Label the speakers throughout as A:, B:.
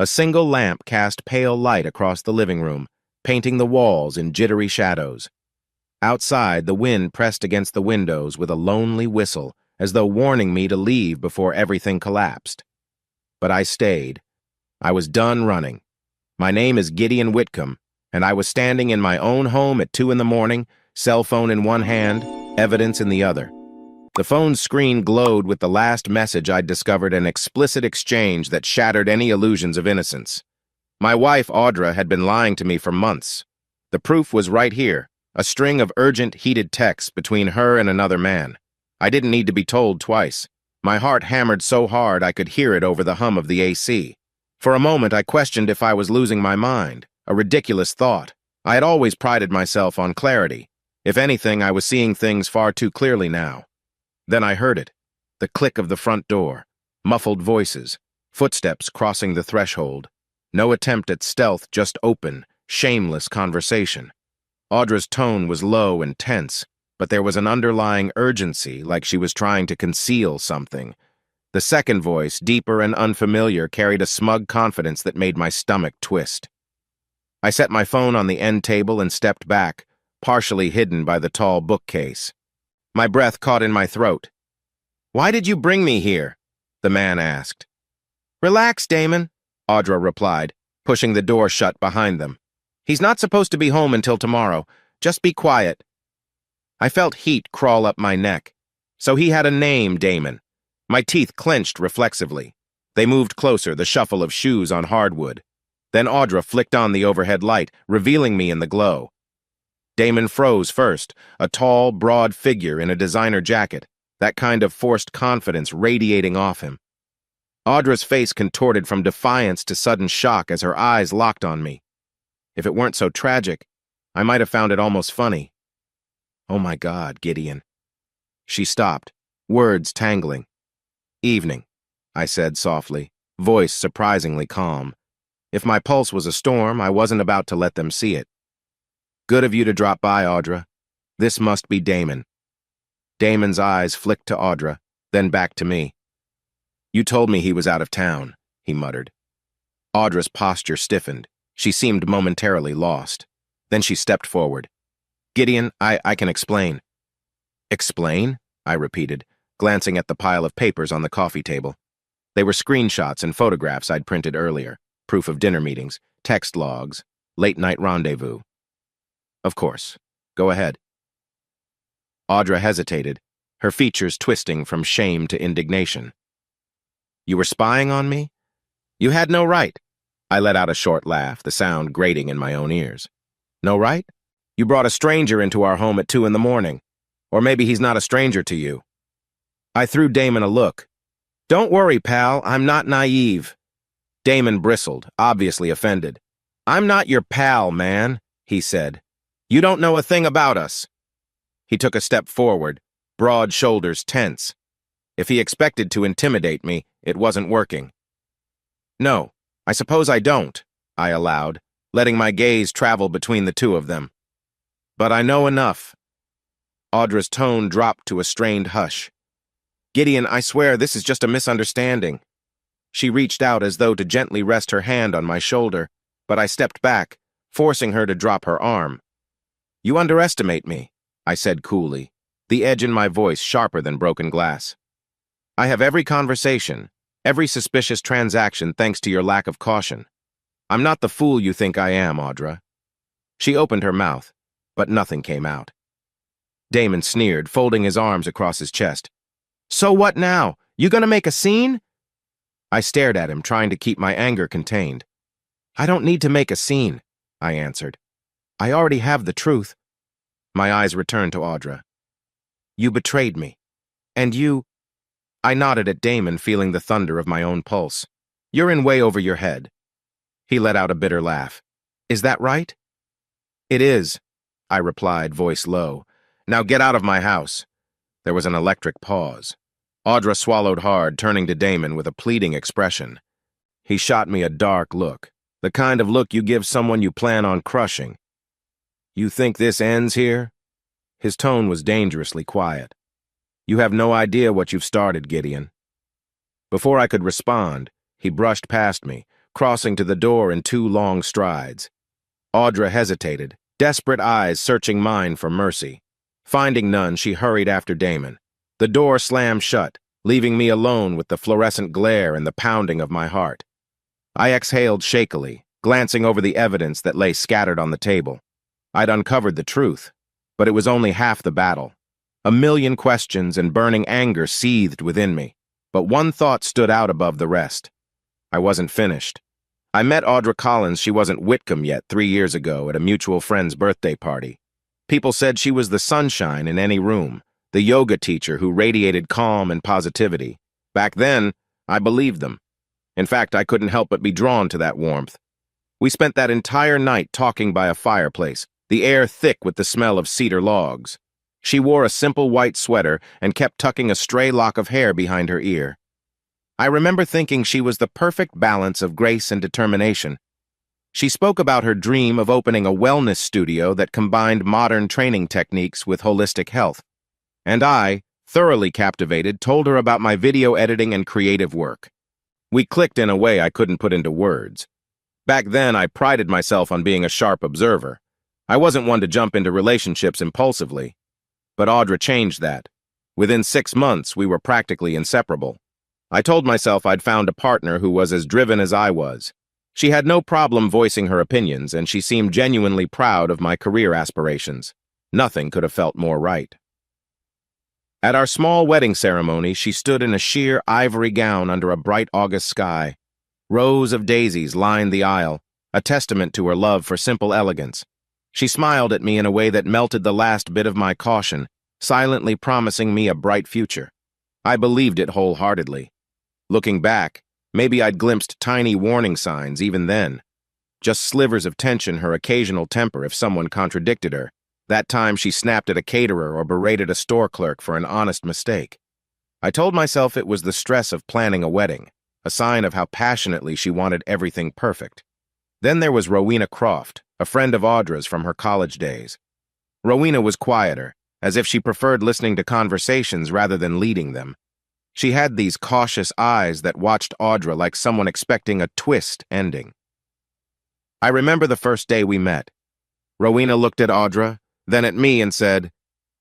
A: A single lamp cast pale light across the living room, painting the walls in jittery shadows. Outside, the wind pressed against the windows with a lonely whistle, as though warning me to leave before everything collapsed. But I stayed. I was done running. My name is Gideon Whitcomb, and I was standing in my own home at 2 in the morning, cell phone in one hand, evidence in the other. The phone's screen glowed with the last message I'd discovered, an explicit exchange that shattered any illusions of innocence. My wife, Audra, had been lying to me for months. The proof was right here, a string of urgent, heated texts between her and another man. I didn't need to be told twice. My heart hammered so hard I could hear it over the hum of the AC. For a moment, I questioned if I was losing my mind, a ridiculous thought. I had always prided myself on clarity. If anything, I was seeing things far too clearly now. Then I heard it, the click of the front door, muffled voices, footsteps crossing the threshold. No attempt at stealth, just open, shameless conversation. Audra's tone was low and tense, but there was an underlying urgency, like she was trying to conceal something. The second voice, deeper and unfamiliar, carried a smug confidence that made my stomach twist. I set my phone on the end table and stepped back, partially hidden by the tall bookcase. My breath caught in my throat. "Why did you bring me here?" the man asked. "Relax, Damon," Audra replied, pushing the door shut behind them. "He's not supposed to be home until tomorrow. Just be quiet." I felt heat crawl up my neck. So he had a name, Damon. My teeth clenched reflexively. They moved closer, the shuffle of shoes on hardwood. Then Audra flicked on the overhead light, revealing me in the glow. Damon froze first, a tall, broad figure in a designer jacket, that kind of forced confidence radiating off him. Audra's face contorted from defiance to sudden shock as her eyes locked on me. If it weren't so tragic, I might have found it almost funny. "Oh my God, Gideon." She stopped, words tangling. "Evening," I said softly, voice surprisingly calm. If my pulse was a storm, I wasn't about to let them see it. "Good of you to drop by, Audra. This must be Damon." Damon's eyes flicked to Audra, then back to me. "You told me he was out of town," he muttered. Audra's posture stiffened. She seemed momentarily lost. Then she stepped forward. "Gideon, I can explain." "Explain?" I repeated, glancing at the pile of papers on the coffee table. They were screenshots and photographs I'd printed earlier, proof of dinner meetings, text logs, late-night rendezvous. "Of course. Go ahead." Audra hesitated, her features twisting from shame to indignation. "You were spying on me? You had no right." I let out a short laugh, the sound grating in my own ears. "No right? You brought a stranger into our home at 2 in the morning. Or maybe he's not a stranger to you." I threw Damon a look. "Don't worry, pal, I'm not naive." Damon bristled, obviously offended. "I'm not your pal, man," he said. "You don't know a thing about us." He took a step forward, broad shoulders tense. If he expected to intimidate me, it wasn't working. "No, I suppose I don't," I allowed, letting my gaze travel between the two of them. "But I know enough." Audra's tone dropped to a strained hush. "Gideon, I swear this is just a misunderstanding." She reached out as though to gently rest her hand on my shoulder, but I stepped back, forcing her to drop her arm. "You underestimate me," I said coolly, the edge in my voice sharper than broken glass. "I have every conversation, every suspicious transaction thanks to your lack of caution. I'm not the fool you think I am, Audra." She opened her mouth, but nothing came out. Damon sneered, folding his arms across his chest. "So what now? You gonna make a scene?" I stared at him, trying to keep my anger contained. "I don't need to make a scene," I answered. "I already have the truth." My eyes returned to Audra. "You betrayed me. And you—" I nodded at Damon, feeling the thunder of my own pulse. "You're in way over your head." He let out a bitter laugh. "Is that right?" "It is," I replied, voice low. "Now get out of my house." There was an electric pause. Audra swallowed hard, turning to Damon with a pleading expression. He shot me a dark look, the kind of look you give someone you plan on crushing. "You think this ends here?" His tone was dangerously quiet. "You have no idea what you've started, Gideon." Before I could respond, he brushed past me, crossing to the door in 2 long strides. Audra hesitated, desperate eyes searching mine for mercy. Finding none, she hurried after Damon. The door slammed shut, leaving me alone with the fluorescent glare and the pounding of my heart. I exhaled shakily, glancing over the evidence that lay scattered on the table. I'd uncovered the truth, but it was only half the battle. A million questions and burning anger seethed within me, but one thought stood out above the rest. I wasn't finished. I met Audra Collins, she wasn't Whitcomb yet, 3 years ago at a mutual friend's birthday party. People said she was the sunshine in any room, the yoga teacher who radiated calm and positivity. Back then, I believed them. In fact, I couldn't help but be drawn to that warmth. We spent that entire night talking by a fireplace, the air thick with the smell of cedar logs. She wore a simple white sweater and kept tucking a stray lock of hair behind her ear. I remember thinking she was the perfect balance of grace and determination. She spoke about her dream of opening a wellness studio that combined modern training techniques with holistic health. And I, thoroughly captivated, told her about my video editing and creative work. We clicked in a way I couldn't put into words. Back then, I prided myself on being a sharp observer. I wasn't one to jump into relationships impulsively. But Audra changed that. Within 6 months, we were practically inseparable. I told myself I'd found a partner who was as driven as I was. She had no problem voicing her opinions, and she seemed genuinely proud of my career aspirations. Nothing could have felt more right. At our small wedding ceremony, she stood in a sheer ivory gown under a bright August sky. Rows of daisies lined the aisle, a testament to her love for simple elegance. She smiled at me in a way that melted the last bit of my caution, silently promising me a bright future. I believed it wholeheartedly. Looking back, maybe I'd glimpsed tiny warning signs even then. Just slivers of tension, her occasional temper if someone contradicted her. That time she snapped at a caterer or berated a store clerk for an honest mistake. I told myself it was the stress of planning a wedding, a sign of how passionately she wanted everything perfect. Then there was Rowena Croft, a friend of Audra's from her college days. Rowena was quieter, as if she preferred listening to conversations rather than leading them. She had these cautious eyes that watched Audra like someone expecting a twist ending. I remember the first day we met. Rowena looked at Audra, then at me and said,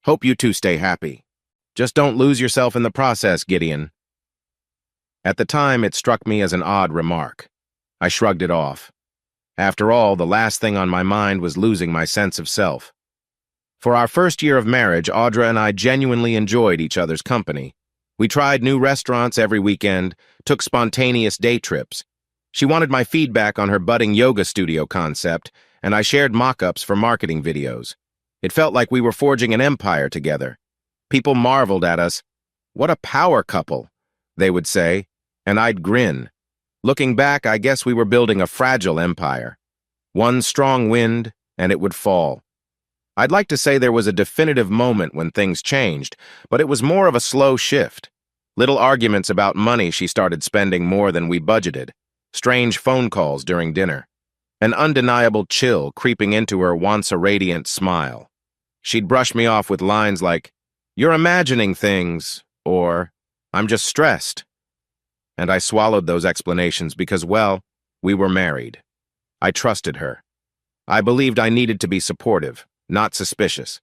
A: "Hope you two stay happy. Just don't lose yourself in the process, Gideon." At the time, it struck me as an odd remark. I shrugged it off. After all, the last thing on my mind was losing my sense of self. For our first year of marriage, Audra and I genuinely enjoyed each other's company. We tried new restaurants every weekend, took spontaneous day trips. She wanted my feedback on her budding yoga studio concept, and I shared mock-ups for marketing videos. It felt like we were forging an empire together. People marveled at us. "What a power couple," they would say, and I'd grin. Looking back, I guess we were building a fragile empire. One strong wind, and it would fall. I'd like to say there was a definitive moment when things changed, but it was more of a slow shift. Little arguments about money she started spending more than we budgeted. Strange phone calls during dinner. An undeniable chill creeping into her once a radiant smile. She'd brush me off with lines like, "You're imagining things," or "I'm just stressed." And I swallowed those explanations because, well, we were married. I trusted her. I believed I needed to be supportive, not suspicious.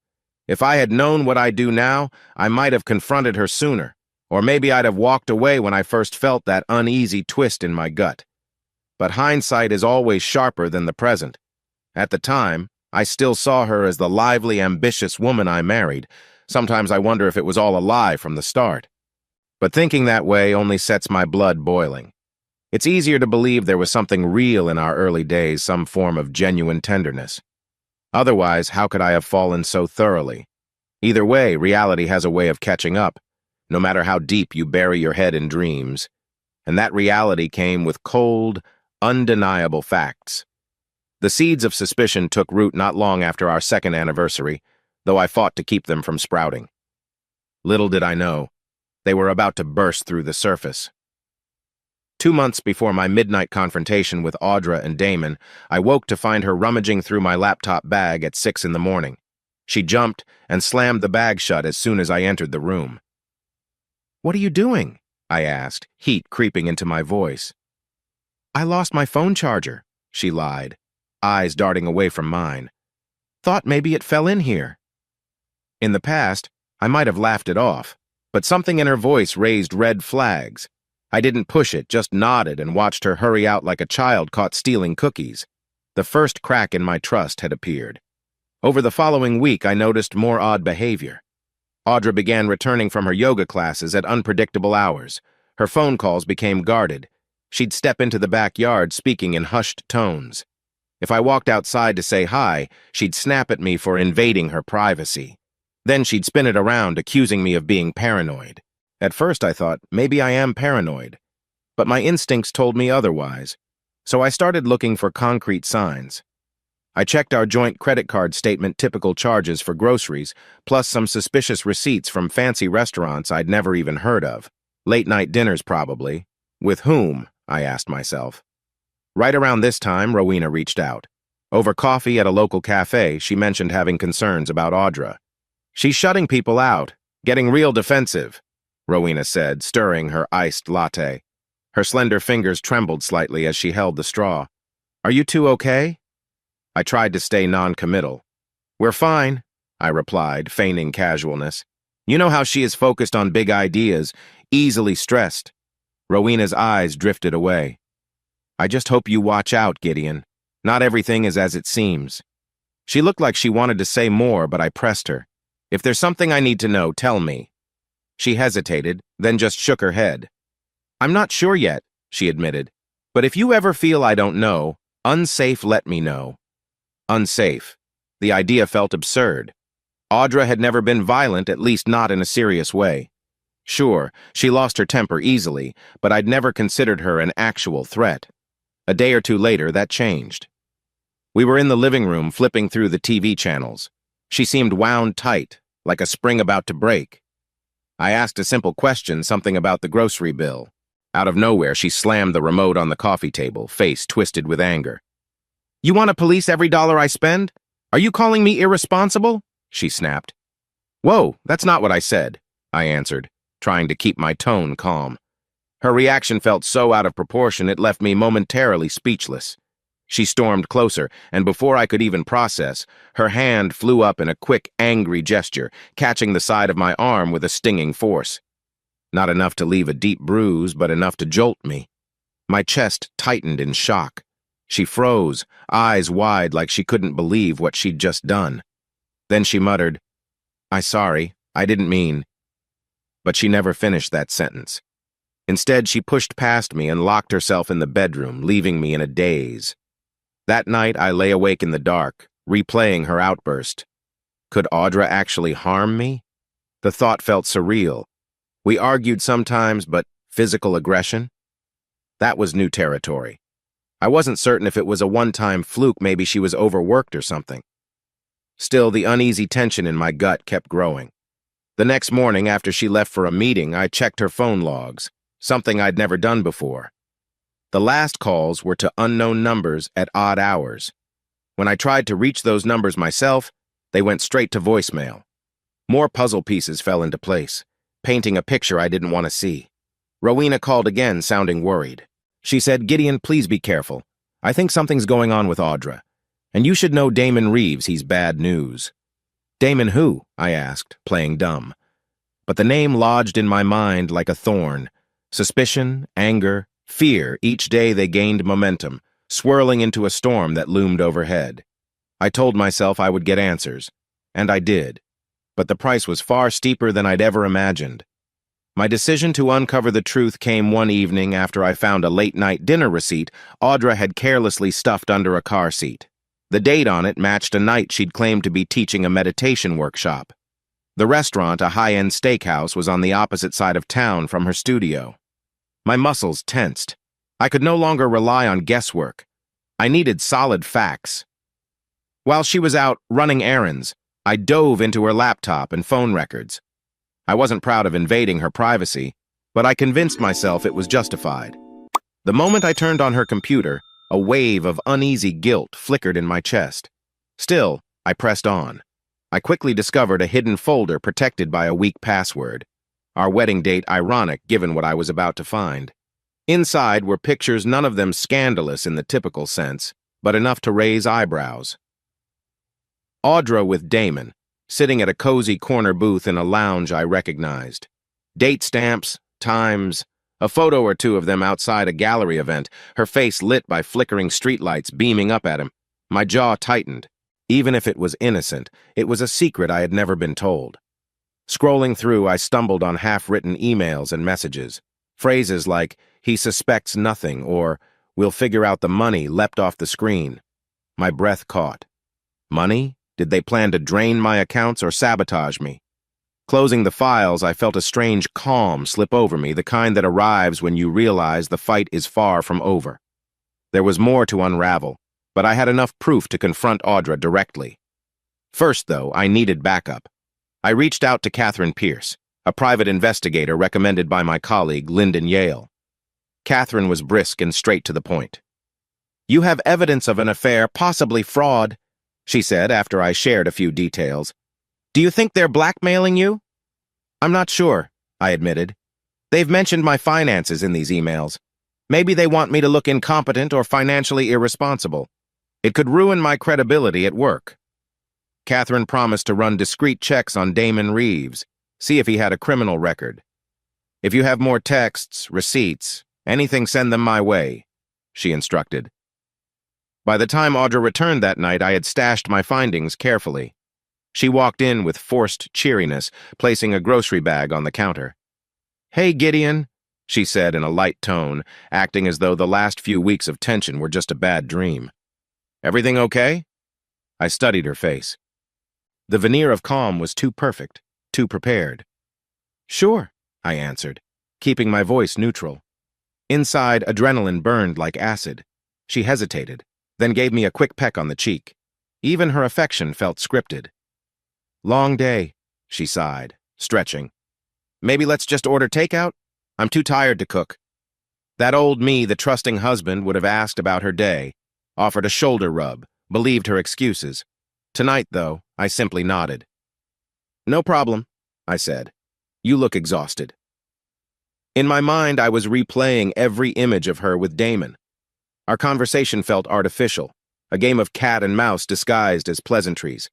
A: If I had known what I do now, I might have confronted her sooner, or maybe I'd have walked away when I first felt that uneasy twist in my gut. But hindsight is always sharper than the present. At the time, I still saw her as the lively, ambitious woman I married. Sometimes I wonder if it was all a lie from the start. But thinking that way only sets my blood boiling. It's easier to believe there was something real in our early days, some form of genuine tenderness. Otherwise, how could I have fallen so thoroughly? Either way, reality has a way of catching up, no matter how deep you bury your head in dreams. And that reality came with cold, undeniable facts. The seeds of suspicion took root not long after our second anniversary, though I fought to keep them from sprouting. Little did I know, they were about to burst through the surface. 2 months before my midnight confrontation with Audra and Damon, I woke to find her rummaging through my laptop bag at 6 in the morning. She jumped and slammed the bag shut as soon as I entered the room. "What are you doing?" I asked, heat creeping into my voice. I lost my phone charger, she lied, eyes darting away from mine. Thought maybe it fell in here. In the past, I might have laughed it off, but something in her voice raised red flags. I didn't push it, just nodded and watched her hurry out like a child caught stealing cookies. The first crack in my trust had appeared. Over the following week, I noticed more odd behavior. Audra began returning from her yoga classes at unpredictable hours. Her phone calls became guarded. She'd step into the backyard speaking in hushed tones. If I walked outside to say hi, she'd snap at me for invading her privacy. Then she'd spin it around, accusing me of being paranoid. At first I thought, maybe I am paranoid. But my instincts told me otherwise. So I started looking for concrete signs. I checked our joint credit card statement typical charges for groceries, plus some suspicious receipts from fancy restaurants I'd never even heard of. Late-night dinners, probably. With whom? I asked myself. Right around this time, Rowena reached out. Over coffee at a local cafe, she mentioned having concerns about Audra. She's shutting people out, getting real defensive, Rowena said, stirring her iced latte. Her slender fingers trembled slightly as she held the straw. Are you two okay? I tried to stay non-committal. We're fine, I replied, feigning casualness. You know how she is focused on big ideas, easily stressed. Rowena's eyes drifted away. I just hope you watch out, Gideon. Not everything is as it seems. She looked like she wanted to say more, but I pressed her. If there's something I need to know, tell me. She hesitated, then just shook her head. I'm not sure yet, she admitted. But if you ever feel I don't know, unsafe, let me know. Unsafe. The idea felt absurd. Audra had never been violent, at least not in a serious way. Sure, she lost her temper easily, but I'd never considered her an actual threat. A day or two later, that changed. We were in the living room flipping through the TV channels. She seemed wound tight, like a spring about to break. I asked a simple question, something about the grocery bill. Out of nowhere, she slammed the remote on the coffee table, face twisted with anger. You want to police every dollar I spend? Are you calling me irresponsible? She snapped. Whoa, that's not what I said, I answered, trying to keep my tone calm. Her reaction felt so out of proportion it left me momentarily speechless. She stormed closer, and before I could even process, her hand flew up in a quick, angry gesture, catching the side of my arm with a stinging force. Not enough to leave a deep bruise, but enough to jolt me. My chest tightened in shock. She froze, eyes wide like she couldn't believe what she'd just done. Then she muttered, I'm sorry, I didn't mean. But she never finished that sentence. Instead, she pushed past me and locked herself in the bedroom, leaving me in a daze. That night, I lay awake in the dark, replaying her outburst. Could Audra actually harm me? The thought felt surreal. We argued sometimes, but physical aggression? That was new territory. I wasn't certain if it was a one-time fluke, maybe she was overworked or something. Still, the uneasy tension in my gut kept growing. The next morning, after she left for a meeting, I checked her phone logs, something I'd never done before. The last calls were to unknown numbers at odd hours. When I tried to reach those numbers myself, they went straight to voicemail. More puzzle pieces fell into place, painting a picture I didn't want to see. Rowena called again, sounding worried. She said, Gideon, please be careful. I think something's going on with Audra. And you should know Damon Reeves, he's bad news. Damon who? I asked, playing dumb. But the name lodged in my mind like a thorn. Suspicion, anger, fear, each day they gained momentum, swirling into a storm that loomed overhead. I told myself I would get answers, and I did. But the price was far steeper than I'd ever imagined. My decision to uncover the truth came one evening after I found a late-night dinner receipt Audra had carelessly stuffed under a car seat. The date on it matched a night she'd claimed to be teaching a meditation workshop. The restaurant, a high-end steakhouse, was on the opposite side of town from her studio. My muscles tensed. I could no longer rely on guesswork. I needed solid facts. While she was out running errands, I dove into her laptop and phone records. I wasn't proud of invading her privacy, but I convinced myself it was justified. The moment I turned on her computer, a wave of uneasy guilt flickered in my chest. Still, I pressed on. I quickly discovered a hidden folder protected by a weak password. Our wedding date ironic given what I was about to find. Inside were pictures, none of them scandalous in the typical sense, but enough to raise eyebrows. Audra with Damon, sitting at a cozy corner booth in a lounge I recognized. Date stamps, times, a photo or two of them outside a gallery event, her face lit by flickering streetlights beaming up at him. My jaw tightened. Even if it was innocent, it was a secret I had never been told. Scrolling through, I stumbled on half-written emails and messages. Phrases like, "He suspects nothing," or "We'll figure out the money," leapt off the screen. My breath caught. Money? Did they plan to drain my accounts or sabotage me? Closing the files, I felt a strange calm slip over me, the kind that arrives when you realize the fight is far from over. There was more to unravel, but I had enough proof to confront Audra directly. First, though, I needed backup. I reached out to Catherine Pierce, a private investigator recommended by my colleague, Lyndon Yale. Catherine was brisk and straight to the point. "You have evidence of an affair, possibly fraud," she said after I shared a few details. "Do you think they're blackmailing you?" "I'm not sure," I admitted. "They've mentioned my finances in these emails. Maybe they want me to look incompetent or financially irresponsible. It could ruin my credibility at work." Catherine promised to run discreet checks on Damon Reeves, see if he had a criminal record. "If you have more texts, receipts, anything, send them my way," she instructed. By the time Audra returned that night, I had stashed my findings carefully. She walked in with forced cheeriness, placing a grocery bag on the counter. "Hey, Gideon," she said in a light tone, acting as though the last few weeks of tension were just a bad dream. "Everything okay?" I studied her face. The veneer of calm was too perfect, too prepared. "Sure," I answered, keeping my voice neutral. Inside, adrenaline burned like acid. She hesitated, then gave me a quick peck on the cheek. Even her affection felt scripted. "Long day," she sighed, stretching. "Maybe let's just order takeout? I'm too tired to cook." That old me, the trusting husband, would have asked about her day, offered a shoulder rub, believed her excuses. Tonight, though, I simply nodded. "No problem," I said. "You look exhausted." In my mind, I was replaying every image of her with Damon. Our conversation felt artificial, a game of cat and mouse disguised as pleasantries.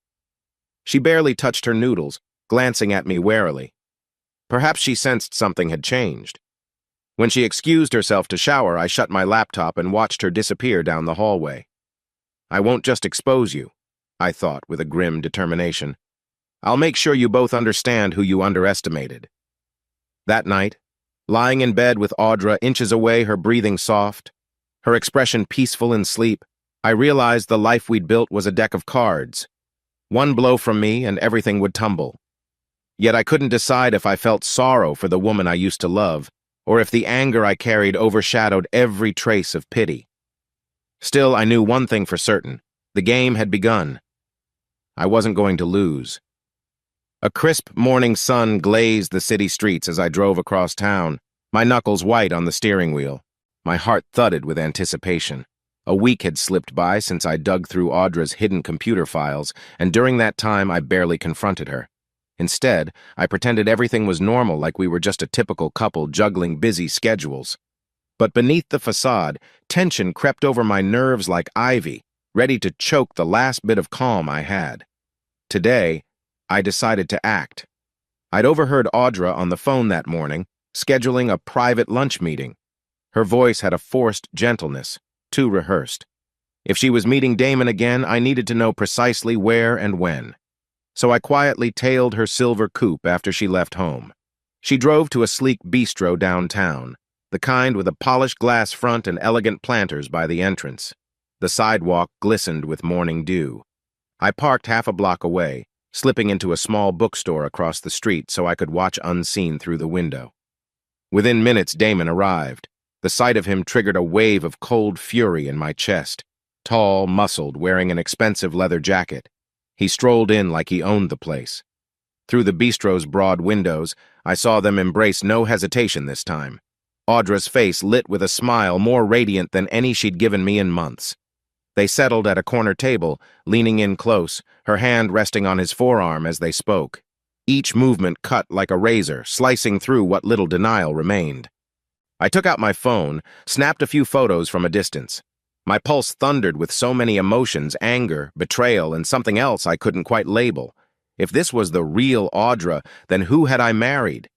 A: She barely touched her noodles, glancing at me warily. Perhaps she sensed something had changed. When she excused herself to shower, I shut my laptop and watched her disappear down the hallway. "I won't just expose you," I thought with a grim determination. "I'll make sure you both understand who you underestimated." That night, lying in bed with Audra inches away, her breathing soft, her expression peaceful in sleep, I realized the life we'd built was a deck of cards. One blow from me and everything would tumble. Yet I couldn't decide if I felt sorrow for the woman I used to love, or if the anger I carried overshadowed every trace of pity. Still, I knew one thing for certain. The game had begun. I wasn't going to lose. A crisp morning sun glazed the city streets as I drove across town, my knuckles white on the steering wheel. My heart thudded with anticipation. A week had slipped by since I dug through Audra's hidden computer files, and during that time I barely confronted her. Instead, I pretended everything was normal, like we were just a typical couple juggling busy schedules. But beneath the facade, tension crept over my nerves like ivy, ready to choke the last bit of calm I had. Today, I decided to act. I'd overheard Audra on the phone that morning, scheduling a private lunch meeting. Her voice had a forced gentleness, too rehearsed. If she was meeting Damon again, I needed to know precisely where and when. So I quietly tailed her silver coupe after she left home. She drove to a sleek bistro downtown, the kind with a polished glass front and elegant planters by the entrance. The sidewalk glistened with morning dew. I parked half a block away, slipping into a small bookstore across the street so I could watch unseen through the window. Within minutes, Damon arrived. The sight of him triggered a wave of cold fury in my chest. Tall, muscled, wearing an expensive leather jacket. He strolled in like he owned the place. Through the bistro's broad windows, I saw them embrace no hesitation this time. Audra's face lit with a smile more radiant than any she'd given me in months. They settled at a corner table, leaning in close, her hand resting on his forearm as they spoke. Each movement cut like a razor, slicing through what little denial remained. I took out my phone, snapped a few photos from a distance. My pulse thundered with so many emotions, anger, betrayal, and something else I couldn't quite label. If this was the real Audra, then who had I married?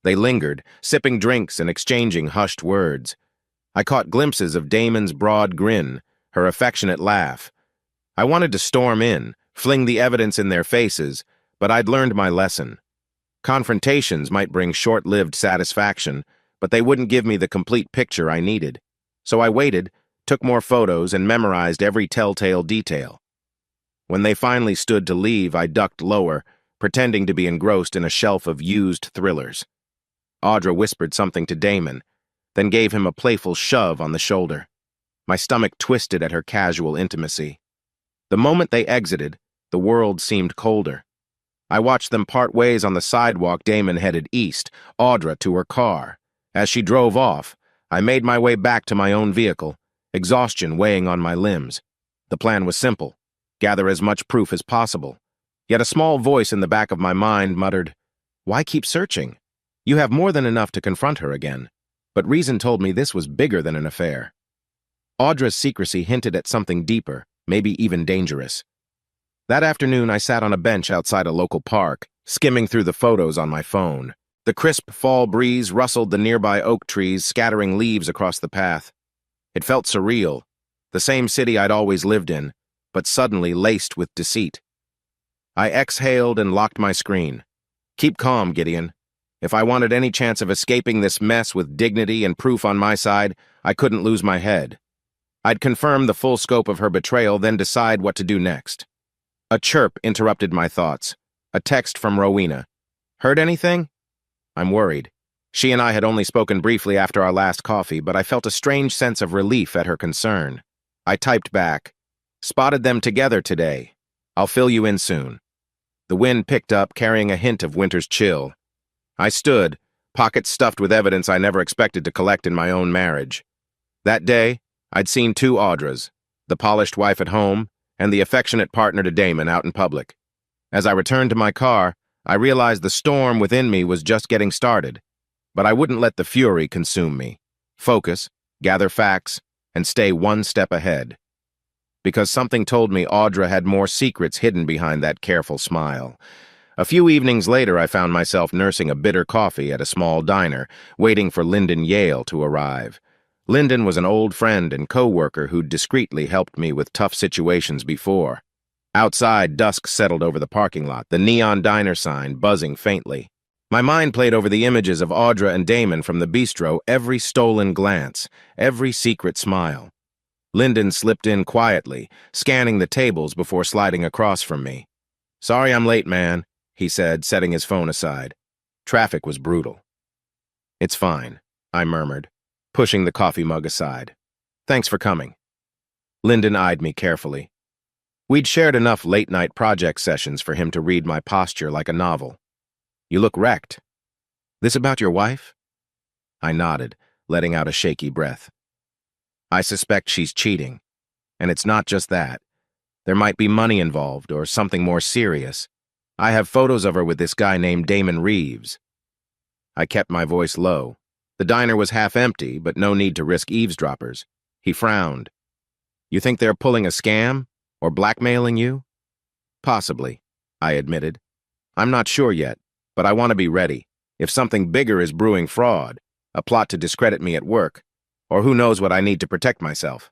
A: They lingered, sipping drinks and exchanging hushed words. I caught glimpses of Damon's broad grin, her affectionate laugh. I wanted to storm in, fling the evidence in their faces, but I'd learned my lesson. Confrontations might bring short-lived satisfaction, but they wouldn't give me the complete picture I needed. So I waited, took more photos, and memorized every telltale detail. When they finally stood to leave, I ducked lower, pretending to be engrossed in a shelf of used thrillers. Audra whispered something to Damon, then gave him a playful shove on the shoulder. My stomach twisted at her casual intimacy. The moment they exited, the world seemed colder. I watched them part ways on the sidewalk. Damon headed east, Audra to her car. As she drove off, I made my way back to my own vehicle, exhaustion weighing on my limbs. The plan was simple: gather as much proof as possible. Yet a small voice in the back of my mind muttered, "Why keep searching? You have more than enough to confront her again." But reason told me this was bigger than an affair. Audra's secrecy hinted at something deeper, maybe even dangerous. That afternoon, I sat on a bench outside a local park, skimming through the photos on my phone. The crisp fall breeze rustled the nearby oak trees, scattering leaves across the path. It felt surreal, the same city I'd always lived in, but suddenly laced with deceit. I exhaled and locked my screen. Keep calm, Gideon. If I wanted any chance of escaping this mess with dignity and proof on my side, I couldn't lose my head. I'd confirm the full scope of her betrayal, then decide what to do next. A chirp interrupted my thoughts. A text from Rowena. "Heard anything?" I'm worried. She and I had only spoken briefly after our last coffee, but I felt a strange sense of relief at her concern. I typed back, "Spotted them together today. I'll fill you in soon." The wind picked up, carrying a hint of winter's chill. I stood, pockets stuffed with evidence I never expected to collect in my own marriage. That day, I'd seen two Audras, the polished wife at home and the affectionate partner to Damon out in public. As I returned to my car, I realized the storm within me was just getting started, but I wouldn't let the fury consume me. Focus, gather facts, and stay one step ahead. Because something told me Audra had more secrets hidden behind that careful smile. A few evenings later, I found myself nursing a bitter coffee at a small diner, waiting for Lyndon Yale to arrive. Lyndon was an old friend and co-worker who'd discreetly helped me with tough situations before. Outside, dusk settled over the parking lot, the neon diner sign buzzing faintly. My mind played over the images of Audra and Damon from the bistro, every stolen glance, every secret smile. Lyndon slipped in quietly, scanning the tables before sliding across from me. "Sorry I'm late, man," he said, setting his phone aside. Traffic was brutal. "It's fine," I murmured, pushing the coffee mug aside. "Thanks for coming." Lyndon eyed me carefully. We'd shared enough late-night project sessions for him to read my posture like a novel. "You look wrecked. This about your wife?" I nodded, letting out a shaky breath. "I suspect she's cheating. And it's not just that. There might be money involved or something more serious. I have photos of her with this guy named Damon Reeves." I kept my voice low. The diner was half empty, but no need to risk eavesdroppers. He frowned. "You think they're pulling a scam? Or blackmailing you?" "Possibly," I admitted. "I'm not sure yet, but I want to be ready. If something bigger is brewing, fraud, a plot to discredit me at work, or who knows what I need to protect myself."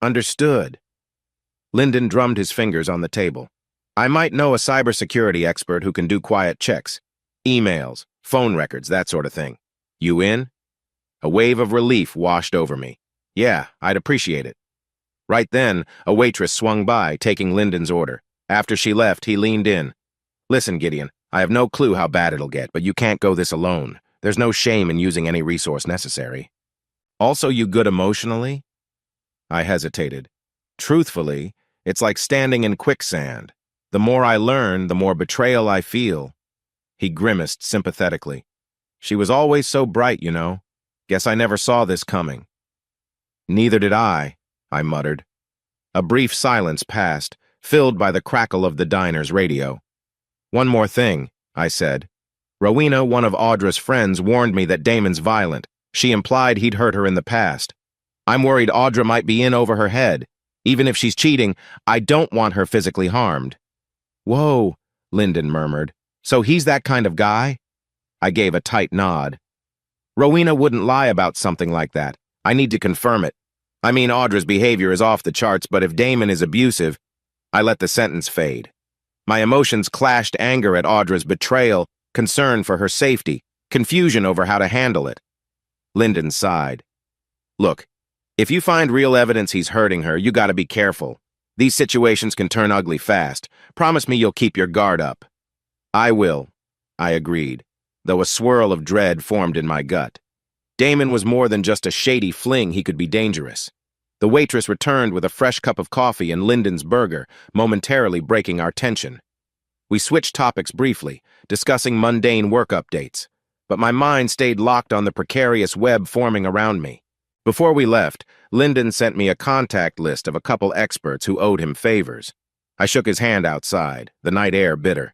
A: "Understood." Lyndon drummed his fingers on the table. "I might know a cybersecurity expert who can do quiet checks. Emails, phone records, that sort of thing. You in?" A wave of relief washed over me. "Yeah, I'd appreciate it." Right then, a waitress swung by, taking Lyndon's order. After she left, he leaned in. "Listen, Gideon, I have no clue how bad it'll get, but you can't go this alone. There's no shame in using any resource necessary. Also, you good emotionally?" I hesitated. "Truthfully, it's like standing in quicksand. The more I learn, the more betrayal I feel." He grimaced sympathetically. "She was always so bright, you know. Guess I never saw this coming." "Neither did I muttered. A brief silence passed, filled by the crackle of the diner's radio. "One more thing," I said. "Rowena, one of Audra's friends, warned me that Damon's violent. She implied he'd hurt her in the past. I'm worried Audra might be in over her head. Even if she's cheating, I don't want her physically harmed. Whoa, Lyndon murmured. So he's that kind of guy? I gave a tight nod. Rowena wouldn't lie about something like that. I need to confirm it. I mean, Audra's behavior is off the charts, but if Damon is abusive, I let the sentence fade. My emotions clashed: anger at Audra's betrayal, concern for her safety, confusion over how to handle it. Lyndon sighed. Look, if you find real evidence he's hurting her, you gotta be careful. These situations can turn ugly fast. Promise me you'll keep your guard up. I will, I agreed, though a swirl of dread formed in my gut. Damon was more than just a shady fling. He could be dangerous. The waitress returned with a fresh cup of coffee and Lyndon's burger, momentarily breaking our tension. We switched topics briefly, discussing mundane work updates, but my mind stayed locked on the precarious web forming around me. Before we left, Lyndon sent me a contact list of a couple experts who owed him favors. I shook his hand outside, the night air bitter.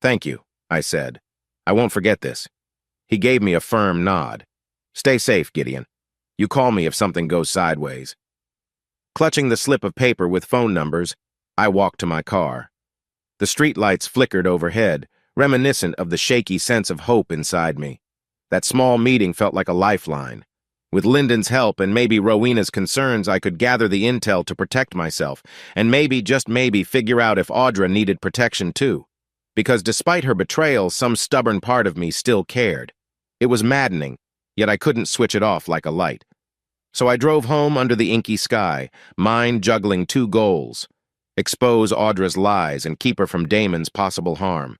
A: Thank you, I said. I won't forget this. He gave me a firm nod. Stay safe, Gideon. You call me if something goes sideways. Clutching the slip of paper with phone numbers, I walked to my car. The streetlights flickered overhead, reminiscent of the shaky sense of hope inside me. That small meeting felt like a lifeline. With Lyndon's help and maybe Rowena's concerns, I could gather the intel to protect myself, and maybe, just maybe, figure out if Audra needed protection too. Because despite her betrayal, some stubborn part of me still cared. It was maddening, yet I couldn't switch it off like a light. So I drove home under the inky sky, mind juggling two goals: expose Audra's lies and keep her from Damon's possible harm.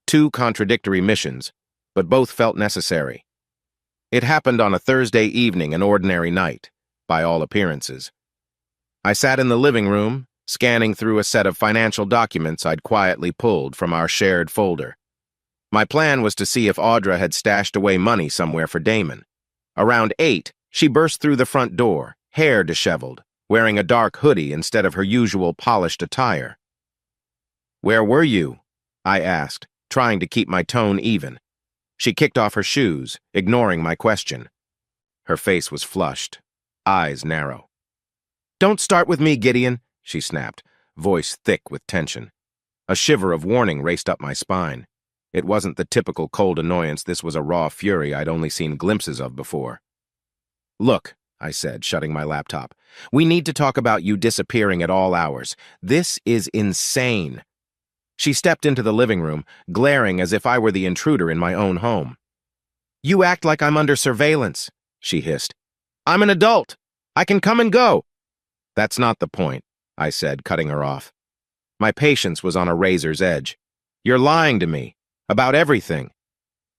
A: Two contradictory missions, but both felt necessary. It happened on a Thursday evening, an ordinary night, by all appearances. I sat in the living room, scanning through a set of financial documents I'd quietly pulled from our shared folder. My plan was to see if Audra had stashed away money somewhere for Damon. Around 8, she burst through the front door, hair disheveled, wearing a dark hoodie instead of her usual polished attire. "Where were you?" I asked, trying to keep my tone even. She kicked off her shoes, ignoring my question. Her face was flushed, eyes narrow. "Don't start with me, Gideon," she snapped, voice thick with tension. A shiver of warning raced up my spine. It wasn't the typical cold annoyance. This was a raw fury I'd only seen glimpses of before. "Look," I said, shutting my laptop, "we need to talk about you disappearing at all hours. This is insane." She stepped into the living room, glaring as if I were the intruder in my own home. "You act like I'm under surveillance," she hissed. "I'm an adult. I can come and go." "That's not the point," I said, cutting her off. My patience was on a razor's edge. "You're lying to me. About everything."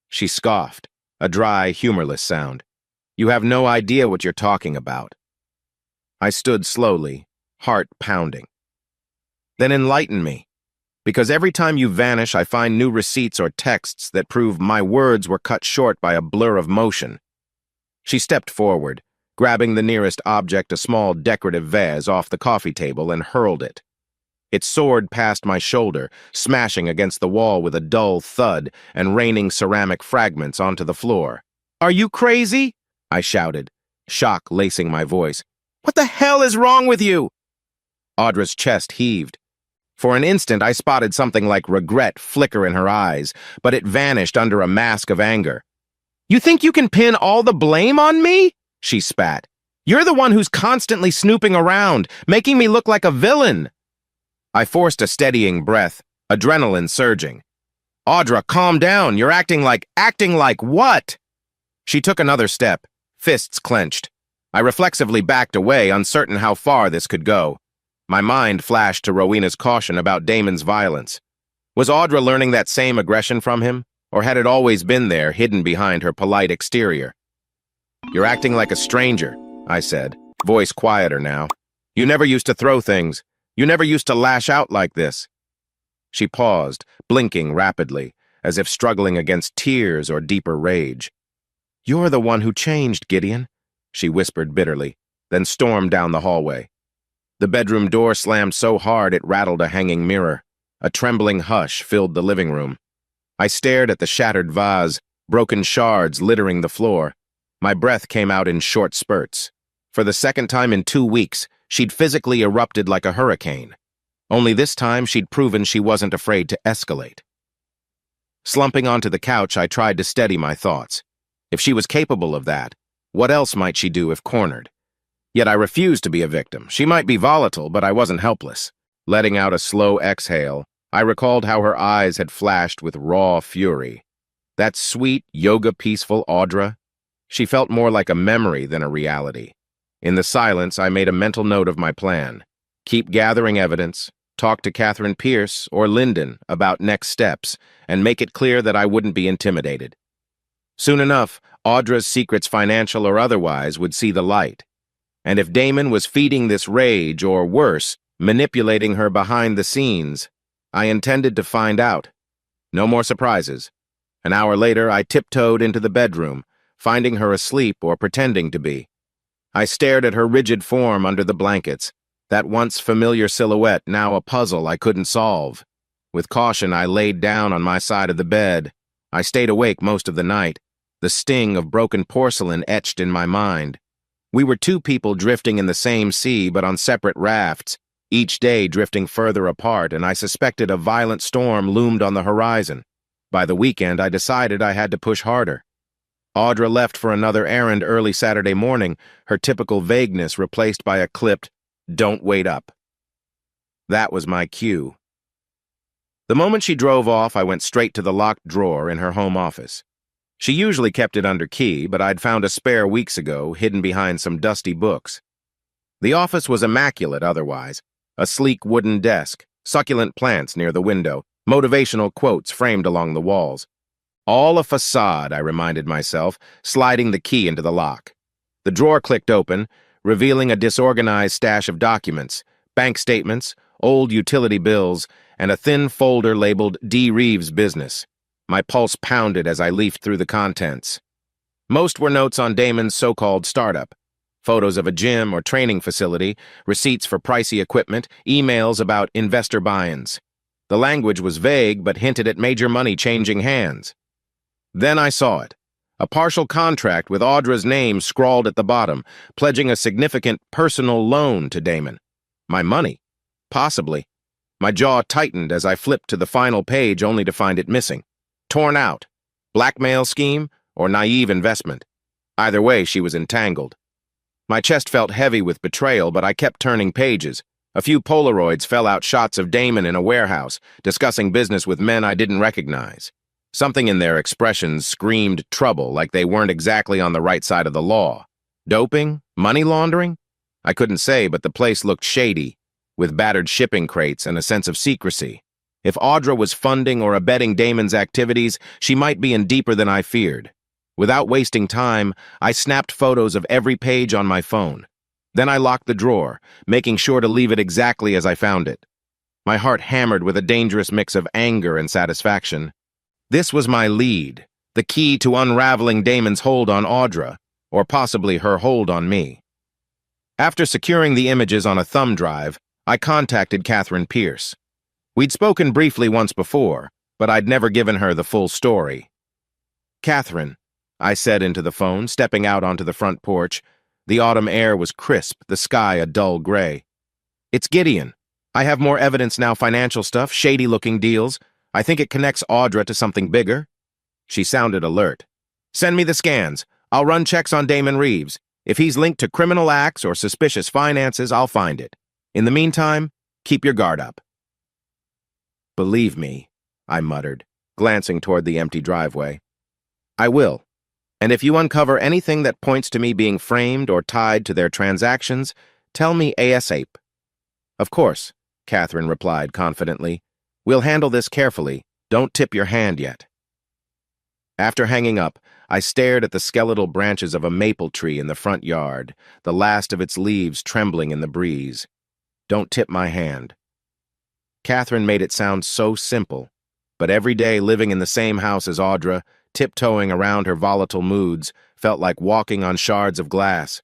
A: She scoffed, a dry, humorless sound. "You have no idea what you're talking about." I stood slowly, heart pounding. "Then enlighten me. Because every time you vanish, I find new receipts or texts that prove my words were cut short by a blur of motion." She stepped forward, grabbing the nearest object, a small decorative vase, off the coffee table, and hurled it. It soared past my shoulder, smashing against the wall with a dull thud and raining ceramic fragments onto the floor. "Are you crazy?" I shouted, shock lacing my voice. "What the hell is wrong with you?" Audra's chest heaved. For an instant, I spotted something like regret flicker in her eyes, but it vanished under a mask of anger. "You think you can pin all the blame on me?" she spat. "You're the one who's constantly snooping around, making me look like a villain." I forced a steadying breath, adrenaline surging. "Audra, calm down. You're acting like what?" She took another step, fists clenched. I reflexively backed away, uncertain how far this could go. My mind flashed to Rowena's caution about Damon's violence. Was Audra learning that same aggression from him, or had it always been there, hidden behind her polite exterior? "You're acting like a stranger," I said, voice quieter now. "You never used to throw things. You never used to lash out like this." She paused, blinking rapidly, as if struggling against tears or deeper rage. "You're the one who changed, Gideon," she whispered bitterly, then stormed down the hallway. The bedroom door slammed so hard it rattled a hanging mirror. A trembling hush filled the living room. I stared at the shattered vase, broken shards littering the floor. My breath came out in short spurts. For the second time in 2 weeks, she'd physically erupted like a hurricane. Only this time she'd proven she wasn't afraid to escalate. Slumping onto the couch, I tried to steady my thoughts. If she was capable of that, what else might she do if cornered? Yet I refused to be a victim. She might be volatile, but I wasn't helpless. Letting out a slow exhale, I recalled how her eyes had flashed with raw fury. That sweet, yoga-peaceful Audra? She felt more like a memory than a reality. In the silence, I made a mental note of my plan. Keep gathering evidence, talk to Catherine Pierce or Lyndon about next steps, and make it clear that I wouldn't be intimidated. Soon enough, Audra's secrets, financial or otherwise, would see the light. And if Damon was feeding this rage, or worse, manipulating her behind the scenes, I intended to find out. No more surprises. An hour later, I tiptoed into the bedroom, finding her asleep or pretending to be. I stared at her rigid form under the blankets, that once familiar silhouette now a puzzle I couldn't solve. With caution, I laid down on my side of the bed. I stayed awake most of the night, the sting of broken porcelain etched in my mind. We were two people drifting in the same sea but on separate rafts, each day drifting further apart, and I suspected a violent storm loomed on the horizon. By the weekend, I decided I had to push harder. Audra left for another errand early Saturday morning, her typical vagueness replaced by a clipped, "Don't wait up." That was my cue. The moment she drove off, I went straight to the locked drawer in her home office. She usually kept it under key, but I'd found a spare weeks ago, hidden behind some dusty books. The office was immaculate otherwise. A sleek wooden desk, succulent plants near the window, motivational quotes framed along the walls. All a facade, I reminded myself, sliding the key into the lock. The drawer clicked open, revealing a disorganized stash of documents, bank statements, old utility bills, and a thin folder labeled D. Reeves Business. My pulse pounded as I leafed through the contents. Most were notes on Damon's so-called startup. Photos of a gym or training facility, receipts for pricey equipment, emails about investor buy-ins. The language was vague but hinted at major money changing hands. Then I saw it. A partial contract with Audra's name scrawled at the bottom, pledging a significant personal loan to Damon. My money? Possibly. My jaw tightened as I flipped to the final page only to find it missing. Torn out. Blackmail scheme or naive investment. Either way, she was entangled. My chest felt heavy with betrayal, but I kept turning pages. A few Polaroids fell out shots of Damon in a warehouse, discussing business with men I didn't recognize. Something in their expressions screamed trouble, like they weren't exactly on the right side of the law. Doping? Money laundering? I couldn't say, but the place looked shady, with battered shipping crates and a sense of secrecy. If Audra was funding or abetting Damon's activities, she might be in deeper than I feared. Without wasting time, I snapped photos of every page on my phone. Then I locked the drawer, making sure to leave it exactly as I found it. My heart hammered with a dangerous mix of anger and satisfaction. This was my lead, the key to unraveling Damon's hold on Audra, or possibly her hold on me. After securing the images on a thumb drive, I contacted Catherine Pierce. We'd spoken briefly once before, but I'd never given her the full story. "Catherine," I said into the phone, stepping out onto the front porch. The autumn air was crisp, the sky a dull gray. "It's Gideon. I have more evidence now, financial stuff, shady-looking deals. I think it connects Audra to something bigger." She sounded alert. "Send me the scans. I'll run checks on Damon Reeves. If he's linked to criminal acts or suspicious finances, I'll find it. In the meantime, keep your guard up." "Believe me," I muttered, glancing toward the empty driveway. "I will. And if you uncover anything that points to me being framed or tied to their transactions, tell me ASAP." "Of course," Catherine replied confidently. "We'll handle this carefully. Don't tip your hand yet." After hanging up, I stared at the skeletal branches of a maple tree in the front yard, the last of its leaves trembling in the breeze. Don't tip my hand. Catherine made it sound so simple, but every day living in the same house as Audra, tiptoeing around her volatile moods, felt like walking on shards of glass.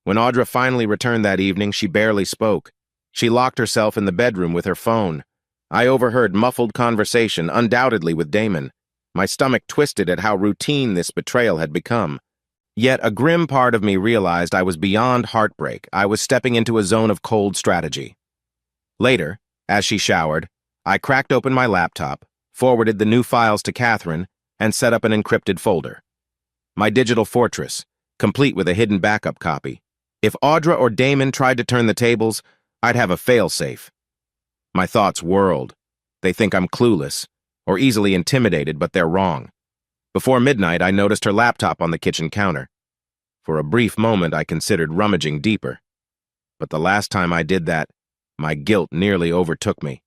A: When Audra finally returned that evening, she barely spoke. She locked herself in the bedroom with her phone. I overheard muffled conversation, undoubtedly with Damon. My stomach twisted at how routine this betrayal had become. Yet a grim part of me realized I was beyond heartbreak. I was stepping into a zone of cold strategy. Later, as she showered, I cracked open my laptop, forwarded the new files to Catherine, and set up an encrypted folder. My digital fortress, complete with a hidden backup copy. If Audra or Damon tried to turn the tables, I'd have a fail-safe. My thoughts whirled. They think I'm clueless, or easily intimidated, but they're wrong. Before midnight, I noticed her laptop on the kitchen counter. For a brief moment, I considered rummaging deeper. But the last time I did that, my guilt nearly overtook me.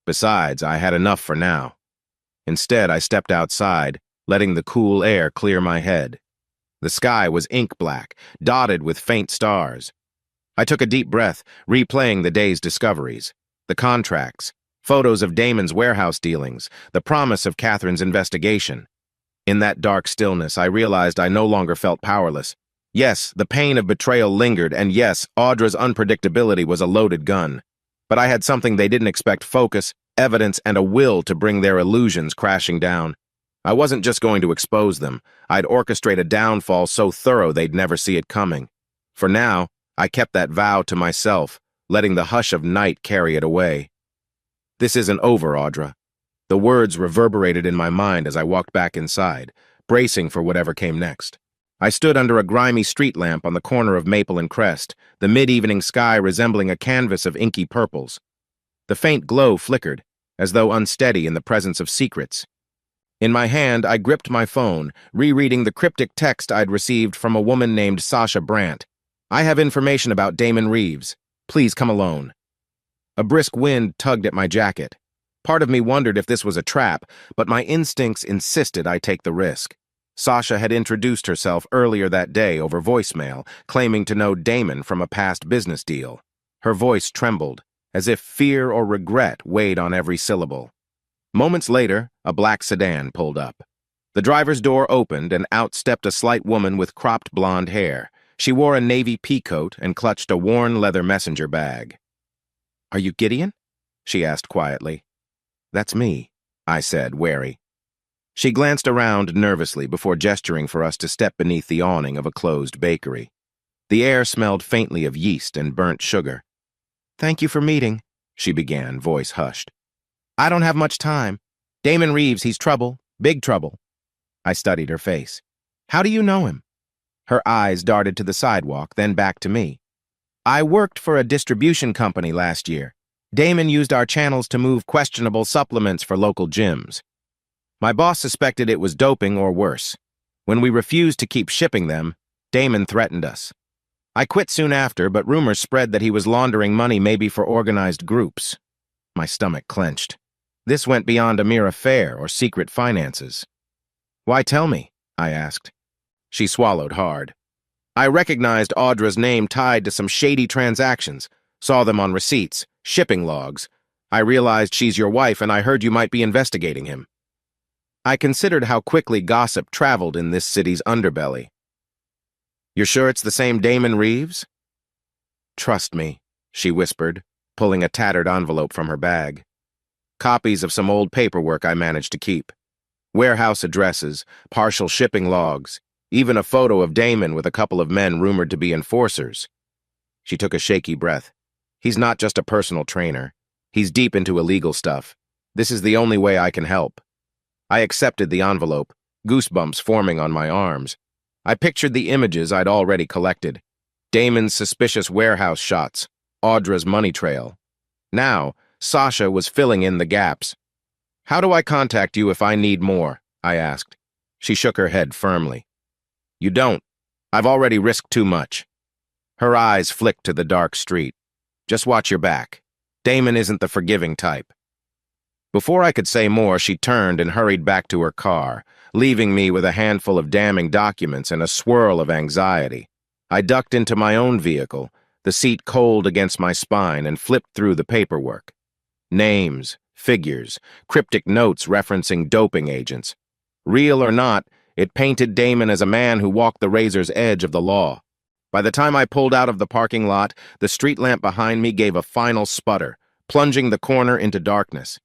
A: Besides, I had enough for now. Instead, I stepped outside, letting the cool air clear my head. The sky was ink black, dotted with faint stars. I took a deep breath, replaying the day's discoveries. The contracts, photos of Damon's warehouse dealings, the promise of Catherine's investigation. In that dark stillness, I realized I no longer felt powerless. Yes, the pain of betrayal lingered, and yes, Audra's unpredictability was a loaded gun. But I had something they didn't expect: focus, evidence, and a will to bring their illusions crashing down. I wasn't just going to expose them. I'd orchestrate a downfall so thorough they'd never see it coming. For now, I kept that vow to myself, letting the hush of night carry it away. "This isn't over, Audra." The words reverberated in my mind as I walked back inside, bracing for whatever came next. I stood under a grimy street lamp on the corner of Maple and Crest, the mid-evening sky resembling a canvas of inky purples. The faint glow flickered, as though unsteady in the presence of secrets. In my hand, I gripped my phone, rereading the cryptic text I'd received from a woman named Sasha Brandt. "I have information about Damon Reeves. Please come alone." A brisk wind tugged at my jacket. Part of me wondered if this was a trap, but my instincts insisted I take the risk. Sasha had introduced herself earlier that day over voicemail, claiming to know Damon from a past business deal. Her voice trembled, as if fear or regret weighed on every syllable. Moments later, a black sedan pulled up. The driver's door opened, and out stepped a slight woman with cropped blonde hair. She wore a navy peacoat and clutched a worn leather messenger bag. "Are you Gideon?" she asked quietly. "That's me," I said, wary. She glanced around nervously before gesturing for us to step beneath the awning of a closed bakery. The air smelled faintly of yeast and burnt sugar. "Thank you for meeting," she began, voice hushed. "I don't have much time. Damon Reeves, he's trouble, big trouble." I studied her face. "How do you know him?" Her eyes darted to the sidewalk, then back to me. "I worked for a distribution company last year. Damon used our channels to move questionable supplements for local gyms. My boss suspected it was doping or worse. When we refused to keep shipping them, Damon threatened us. I quit soon after, but rumors spread that he was laundering money maybe for organized groups." My stomach clenched. This went beyond a mere affair or secret finances. "Why tell me?" I asked. She swallowed hard. "I recognized Audra's name tied to some shady transactions, saw them on receipts, shipping logs. I realized she's your wife, and I heard you might be investigating him." I considered how quickly gossip traveled in this city's underbelly. "You're sure it's the same Damon Reeves?" "Trust me," she whispered, pulling a tattered envelope from her bag. Copies of some old paperwork I managed to keep. Warehouse addresses, partial shipping logs, even a photo of Damon with a couple of men rumored to be enforcers. She took a shaky breath. "He's not just a personal trainer. He's deep into illegal stuff. This is the only way I can help." I accepted the envelope, goosebumps forming on my arms. I pictured the images I'd already collected. Damon's suspicious warehouse shots, Audra's money trail. Now, Sasha was filling in the gaps. "How do I contact you if I need more?" I asked. She shook her head firmly. "You don't. I've already risked too much." Her eyes flicked to the dark street. "Just watch your back. Damon isn't the forgiving type." Before I could say more, she turned and hurried back to her car, leaving me with a handful of damning documents and a swirl of anxiety. I ducked into my own vehicle, the seat cold against my spine, and flipped through the paperwork. Names, figures, cryptic notes referencing doping agents. Real or not, it painted Damon as a man who walked the razor's edge of the law. By the time I pulled out of the parking lot, the street lamp behind me gave a final sputter, plunging the corner into darkness.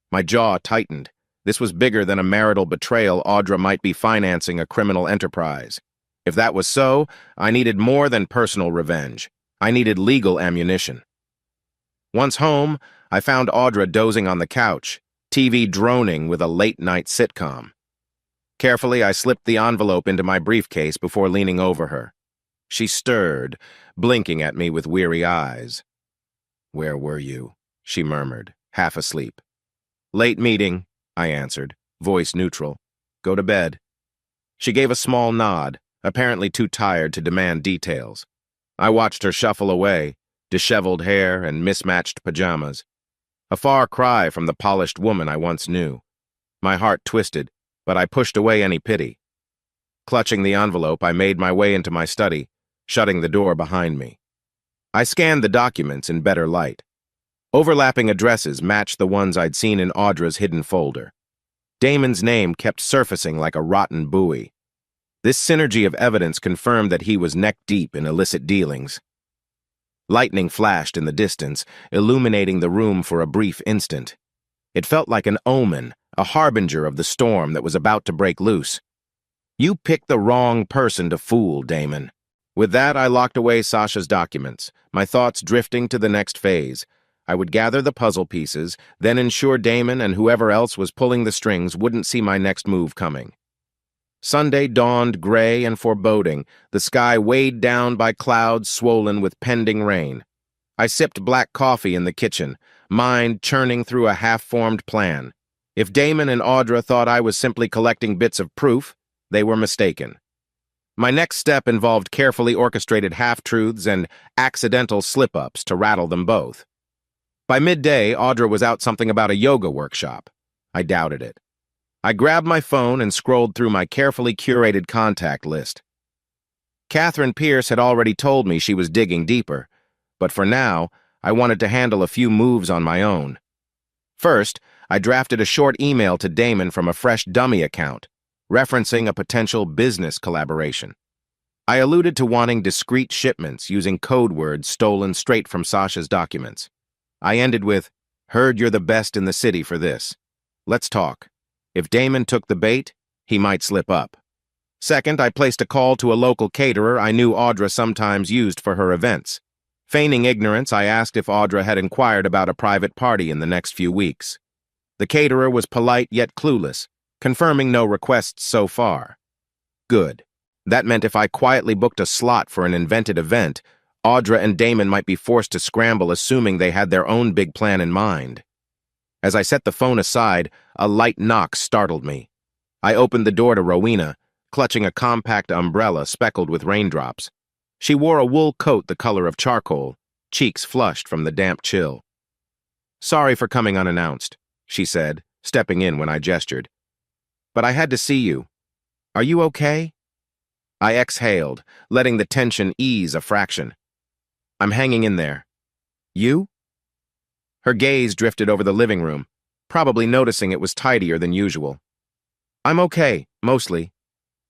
A: My jaw tightened. This was bigger than a marital betrayal. Audra might be financing a criminal enterprise. If that was so, I needed more than personal revenge. I needed legal ammunition. Once home, I found Audra dozing on the couch, TV droning with a late-night sitcom. Carefully, I slipped the envelope into my briefcase before leaning over her. She stirred, blinking at me with weary eyes. "Where were you?" she murmured, half asleep. "Late meeting," I answered, voice neutral. "Go to bed." She gave a small nod, apparently too tired to demand details. I watched her shuffle away, disheveled hair and mismatched pajamas. A far cry from the polished woman I once knew. My heart twisted, but I pushed away any pity. Clutching the envelope, I made my way into my study, shutting the door behind me. I scanned the documents in better light. Overlapping addresses matched the ones I'd seen in Audra's hidden folder. Damon's name kept surfacing like a rotten buoy. This synergy of evidence confirmed that he was neck-deep in illicit dealings. Lightning flashed in the distance, illuminating the room for a brief instant. It felt like an omen, a harbinger of the storm that was about to break loose. "You picked the wrong person to fool, Damon." With that, I locked away Sasha's documents, my thoughts drifting to the next phase. I would gather the puzzle pieces, then ensure Damon and whoever else was pulling the strings wouldn't see my next move coming. Sunday dawned gray and foreboding, the sky weighed down by clouds swollen with pending rain. I sipped black coffee in the kitchen, mind churning through a half-formed plan. If Damon and Audra thought I was simply collecting bits of proof, they were mistaken. My next step involved carefully orchestrated half-truths and accidental slip-ups to rattle them both. By midday, Audra was out something about a yoga workshop. I doubted it. I grabbed my phone and scrolled through my carefully curated contact list. Catherine Pierce had already told me she was digging deeper, but for now, I wanted to handle a few moves on my own. First, I drafted a short email to Damon from a fresh dummy account, referencing a potential business collaboration. I alluded to wanting discreet shipments using code words stolen straight from Sasha's documents. I ended with, "Heard you're the best in the city for this. Let's talk." If Damon took the bait, he might slip up. Second, I placed a call to a local caterer I knew Audra sometimes used for her events. Feigning ignorance, I asked if Audra had inquired about a private party in the next few weeks. The caterer was polite yet clueless, confirming no requests so far. Good. That meant if I quietly booked a slot for an invented event, Audra and Damon might be forced to scramble assuming they had their own big plan in mind. As I set the phone aside, a light knock startled me. I opened the door to Rowena, clutching a compact umbrella speckled with raindrops. She wore a wool coat the color of charcoal, cheeks flushed from the damp chill. "Sorry for coming unannounced," she said, stepping in when I gestured. "But I had to see you. Are you okay?" I exhaled, letting the tension ease a fraction. "I'm hanging in there. You?" Her gaze drifted over the living room, probably noticing it was tidier than usual. "I'm okay, mostly.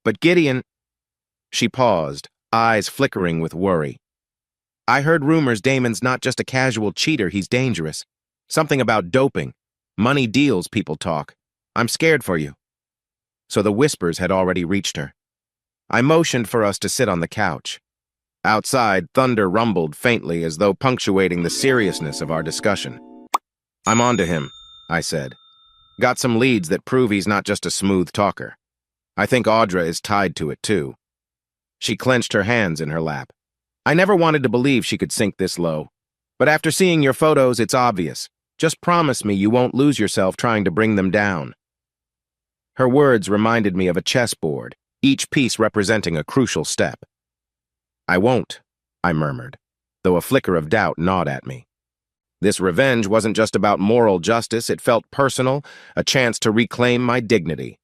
A: But Gideon—" She paused, eyes flickering with worry. "I heard rumors Damon's not just a casual cheater, he's dangerous. Something about doping. Money deals, people talk. I'm scared for you." So the whispers had already reached her. I motioned for us to sit on the couch. Outside, thunder rumbled faintly as though punctuating the seriousness of our discussion. "I'm on to him," I said. "Got some leads that prove he's not just a smooth talker. I think Audra is tied to it, too." She clenched her hands in her lap. "I never wanted to believe she could sink this low. But after seeing your photos, it's obvious. Just promise me you won't lose yourself trying to bring them down." Her words reminded me of a chessboard, each piece representing a crucial step. "I won't," I murmured, though a flicker of doubt gnawed at me. This revenge wasn't just about moral justice, it felt personal, a chance to reclaim my dignity.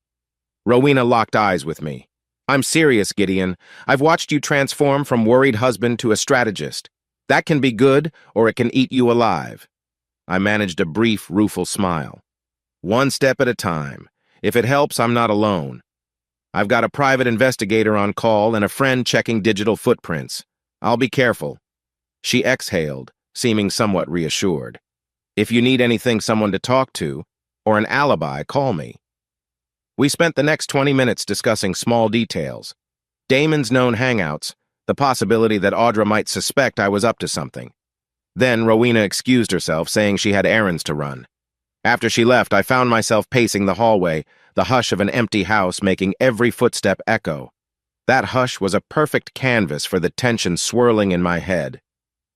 A: Rowena locked eyes with me. "I'm serious, Gideon. I've watched you transform from worried husband to a strategist. That can be good, or it can eat you alive." I managed a brief, rueful smile. "One step at a time. If it helps, I'm not alone. I've got a private investigator on call and a friend checking digital footprints. I'll be careful." She exhaled, seeming somewhat reassured. "If you need anything someone to talk to, or an alibi, call me." We spent the next 20 minutes discussing small details. Damon's known hangouts, the possibility that Audra might suspect I was up to something. Then Rowena excused herself, saying she had errands to run. After she left, I found myself pacing the hallway, the hush of an empty house making every footstep echo. That hush was a perfect canvas for the tension swirling in my head.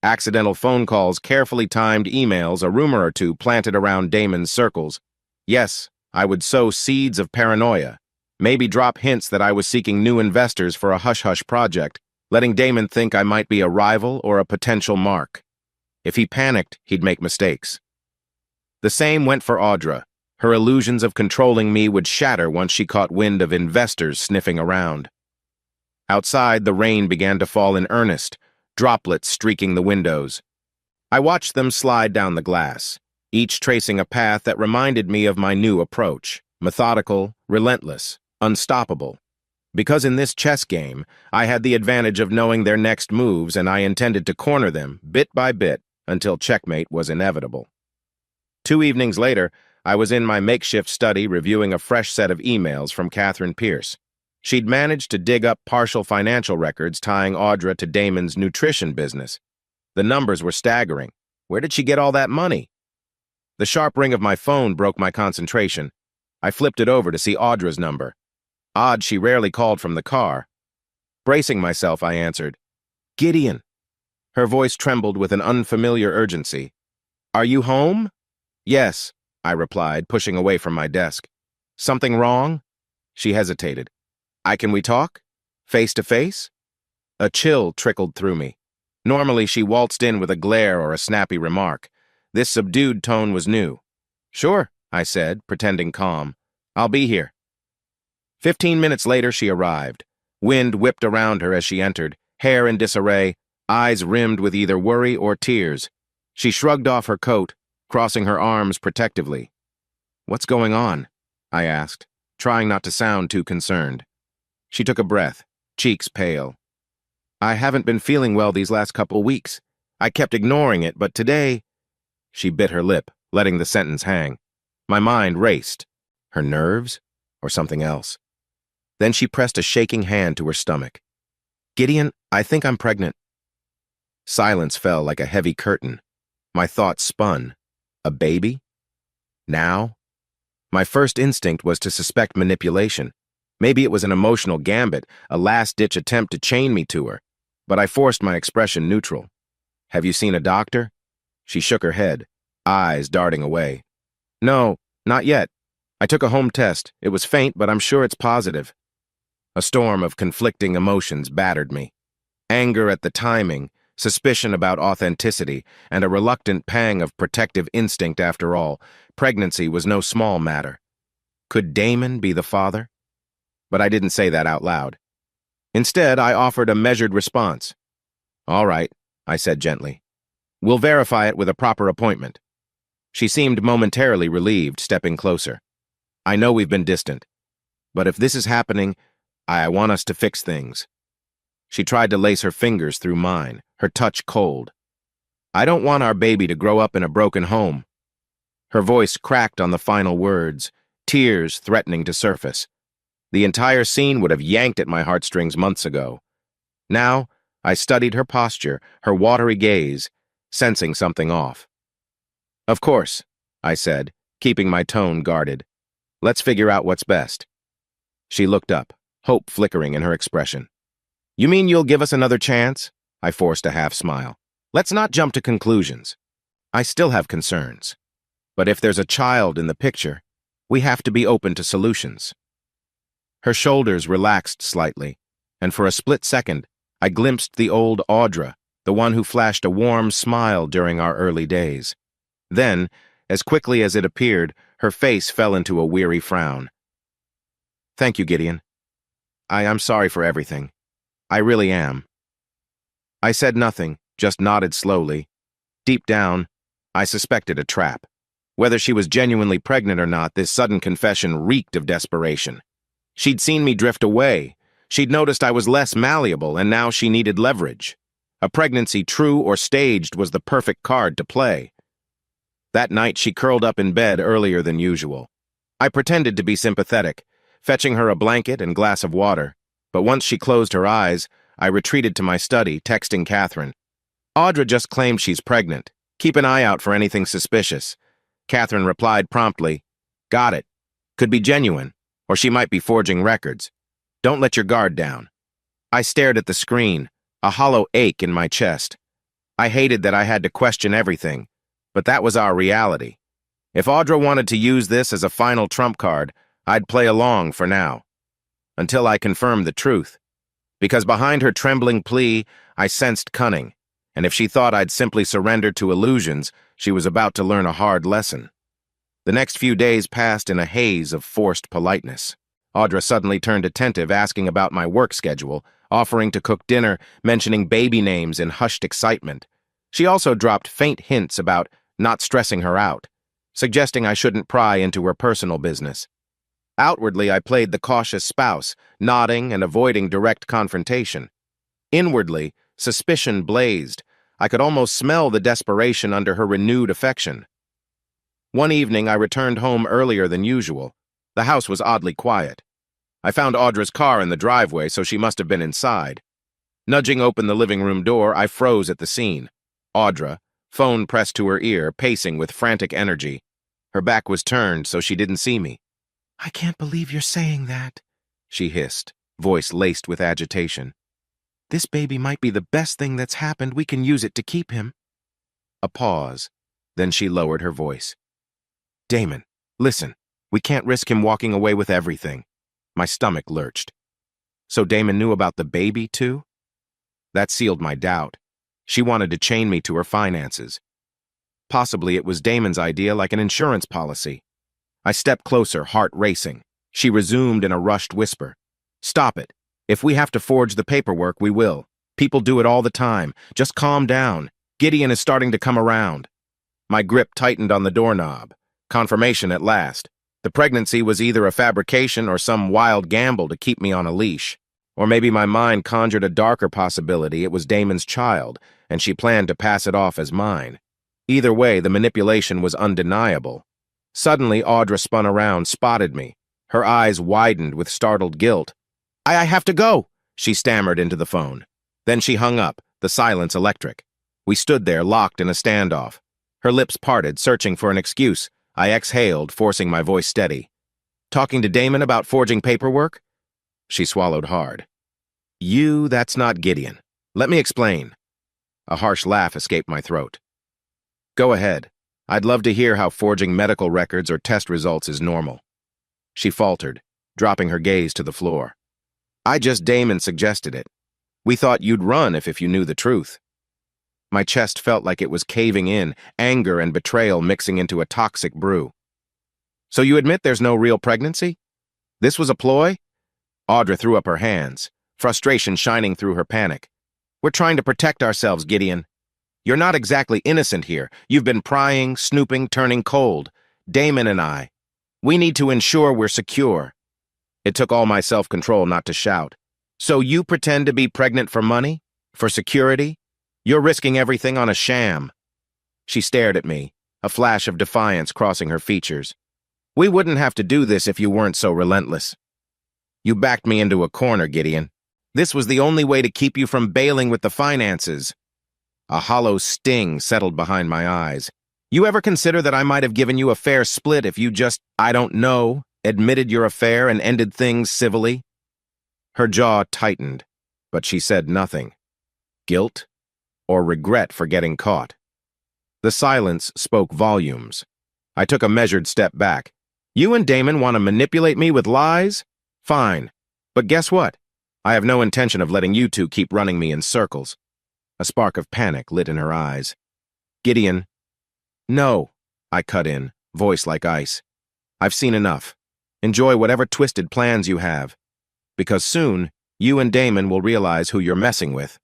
A: Accidental phone calls, carefully timed emails, a rumor or two planted around Damon's circles. Yes, I would sow seeds of paranoia, maybe drop hints that I was seeking new investors for a hush-hush project, letting Damon think I might be a rival or a potential mark. If he panicked, he'd make mistakes. The same went for Audra. Her illusions of controlling me would shatter once she caught wind of investors sniffing around. Outside, the rain began to fall in earnest, droplets streaking the windows. I watched them slide down the glass, each tracing a path that reminded me of my new approach, methodical, relentless, unstoppable. Because in this chess game, I had the advantage of knowing their next moves, and I intended to corner them, bit by bit, until checkmate was inevitable. 2 evenings later, I was in my makeshift study reviewing a fresh set of emails from Catherine Pierce. She'd managed to dig up partial financial records tying Audra to Damon's nutrition business. The numbers were staggering. Where did she get all that money? The sharp ring of my phone broke my concentration. I flipped it over to see Audra's number. Odd she rarely called from the car. Bracing myself, I answered, "Gideon." Her voice trembled with an unfamiliar urgency. "Are you home?" "Yes," I replied, pushing away from my desk. "Something wrong?" She hesitated. Can we talk? Face to face?" A chill trickled through me. Normally, she waltzed in with a glare or a snappy remark. This subdued tone was new. "Sure," I said, pretending calm. "I'll be here." 15 minutes later, she arrived. Wind whipped around her as she entered, hair in disarray, eyes rimmed with either worry or tears. She shrugged off her coat, crossing her arms protectively. "What's going on?" I asked, trying not to sound too concerned. She took a breath, cheeks pale. "I haven't been feeling well these last couple weeks. I kept ignoring it, but today—" She bit her lip, letting the sentence hang. My mind raced. Her nerves? Or something else? Then she pressed a shaking hand to her stomach. "Gideon, I think I'm pregnant." Silence fell like a heavy curtain. My thoughts spun. A baby? Now? My first instinct was to suspect manipulation. Maybe it was an emotional gambit, a last-ditch attempt to chain me to her. But I forced my expression neutral. "Have you seen a doctor?" She shook her head, eyes darting away. "No, not yet. I took a home test. It was faint, but I'm sure it's positive." A storm of conflicting emotions battered me. Anger at the timing, suspicion about authenticity, and a reluctant pang of protective instinct after all. Pregnancy was no small matter. Could Damon be the father? But I didn't say that out loud. Instead, I offered a measured response. "All right," I said gently. "We'll verify it with a proper appointment." She seemed momentarily relieved, stepping closer. "I know we've been distant, but if this is happening, I want us to fix things." She tried to lace her fingers through mine, her touch cold. "I don't want our baby to grow up in a broken home." Her voice cracked on the final words, tears threatening to surface. The entire scene would have yanked at my heartstrings months ago. Now, I studied her posture, her watery gaze, sensing something off. "Of course," I said, keeping my tone guarded. "Let's figure out what's best." She looked up, hope flickering in her expression. "You mean you'll give us another chance?" I forced a half-smile. "Let's not jump to conclusions. I still have concerns. But if there's a child in the picture, we have to be open to solutions." Her shoulders relaxed slightly, and for a split second, I glimpsed the old Audra, the one who flashed a warm smile during our early days. Then, as quickly as it appeared, her face fell into a weary frown. "Thank you, Gideon. I'm sorry for everything. I really am." I said nothing, just nodded slowly. Deep down, I suspected a trap. Whether she was genuinely pregnant or not, this sudden confession reeked of desperation. She'd seen me drift away. She'd noticed I was less malleable, and now she needed leverage. A pregnancy, true or staged, was the perfect card to play. That night, she curled up in bed earlier than usual. I pretended to be sympathetic, fetching her a blanket and glass of water. But once she closed her eyes, I retreated to my study, texting Catherine. Audra just claimed she's pregnant. Keep an eye out for anything suspicious. Catherine replied promptly, Got it. Could be genuine, or she might be forging records. Don't let your guard down. I stared at the screen, a hollow ache in my chest. I hated that I had to question everything, but that was our reality. If Audra wanted to use this as a final trump card, I'd play along for now, until I confirmed the truth. Because behind her trembling plea, I sensed cunning, and if she thought I'd simply surrendered to illusions, she was about to learn a hard lesson. The next few days passed in a haze of forced politeness. Audra suddenly turned attentive, asking about my work schedule, offering to cook dinner, mentioning baby names in hushed excitement. She also dropped faint hints about not stressing her out, suggesting I shouldn't pry into her personal business. Outwardly, I played the cautious spouse, nodding and avoiding direct confrontation. Inwardly, suspicion blazed. I could almost smell the desperation under her renewed affection. One evening, I returned home earlier than usual. The house was oddly quiet. I found Audra's car in the driveway, so she must have been inside. Nudging open the living room door, I froze at the scene. Audra, phone pressed to her ear, pacing with frantic energy. Her back was turned, so she didn't see me. I can't believe you're saying that, she hissed, voice laced with agitation. This baby might be the best thing that's happened. We can use it to keep him. A pause. Then she lowered her voice. Damon, listen, we can't risk him walking away with everything. My stomach lurched. So Damon knew about the baby, too? That sealed my doubt. She wanted to chain me to her finances. Possibly it was Damon's idea, like an insurance policy. I stepped closer, heart racing. She resumed in a rushed whisper. Stop it. If we have to forge the paperwork, we will. People do it all the time. Just calm down. Gideon is starting to come around. My grip tightened on the doorknob. Confirmation at last. The pregnancy was either a fabrication or some wild gamble to keep me on a leash. Or maybe my mind conjured a darker possibility. It was Damon's child, and she planned to pass it off as mine. Either way, the manipulation was undeniable. Suddenly, Audra spun around, spotted me. Her eyes widened with startled guilt. I have to go, she stammered into the phone. Then she hung up, the silence electric. We stood there, locked in a standoff. Her lips parted, searching for an excuse. I exhaled, forcing my voice steady. Talking to Damon about forging paperwork? She swallowed hard. That's not Gideon. Let me explain. A harsh laugh escaped my throat. Go ahead. I'd love to hear how forging medical records or test results is normal. She faltered, dropping her gaze to the floor. Damon suggested it. We thought you'd run if you knew the truth. My chest felt like it was caving in, anger and betrayal mixing into a toxic brew. So you admit there's no real pregnancy? This was a ploy? Audra threw up her hands, frustration shining through her panic. We're trying to protect ourselves, Gideon. You're not exactly innocent here. You've been prying, snooping, turning cold. Damon and I. We need to ensure we're secure. It took all my self-control not to shout. So you pretend to be pregnant for money? For security? You're risking everything on a sham. She stared at me, a flash of defiance crossing her features. We wouldn't have to do this if you weren't so relentless. You backed me into a corner, Gideon. This was the only way to keep you from bailing with the finances. A hollow sting settled behind my eyes. You ever consider that I might have given you a fair split if you just, admitted your affair and ended things civilly? Her jaw tightened, but she said nothing. Guilt? Or regret for getting caught? The silence spoke volumes. I took a measured step back. You and Damon want to manipulate me with lies? Fine. But guess what? I have no intention of letting you two keep running me in circles. A spark of panic lit in her eyes. Gideon. No, I cut in, voice like ice. I've seen enough. Enjoy whatever twisted plans you have. Because soon, you and Damon will realize who you're messing with.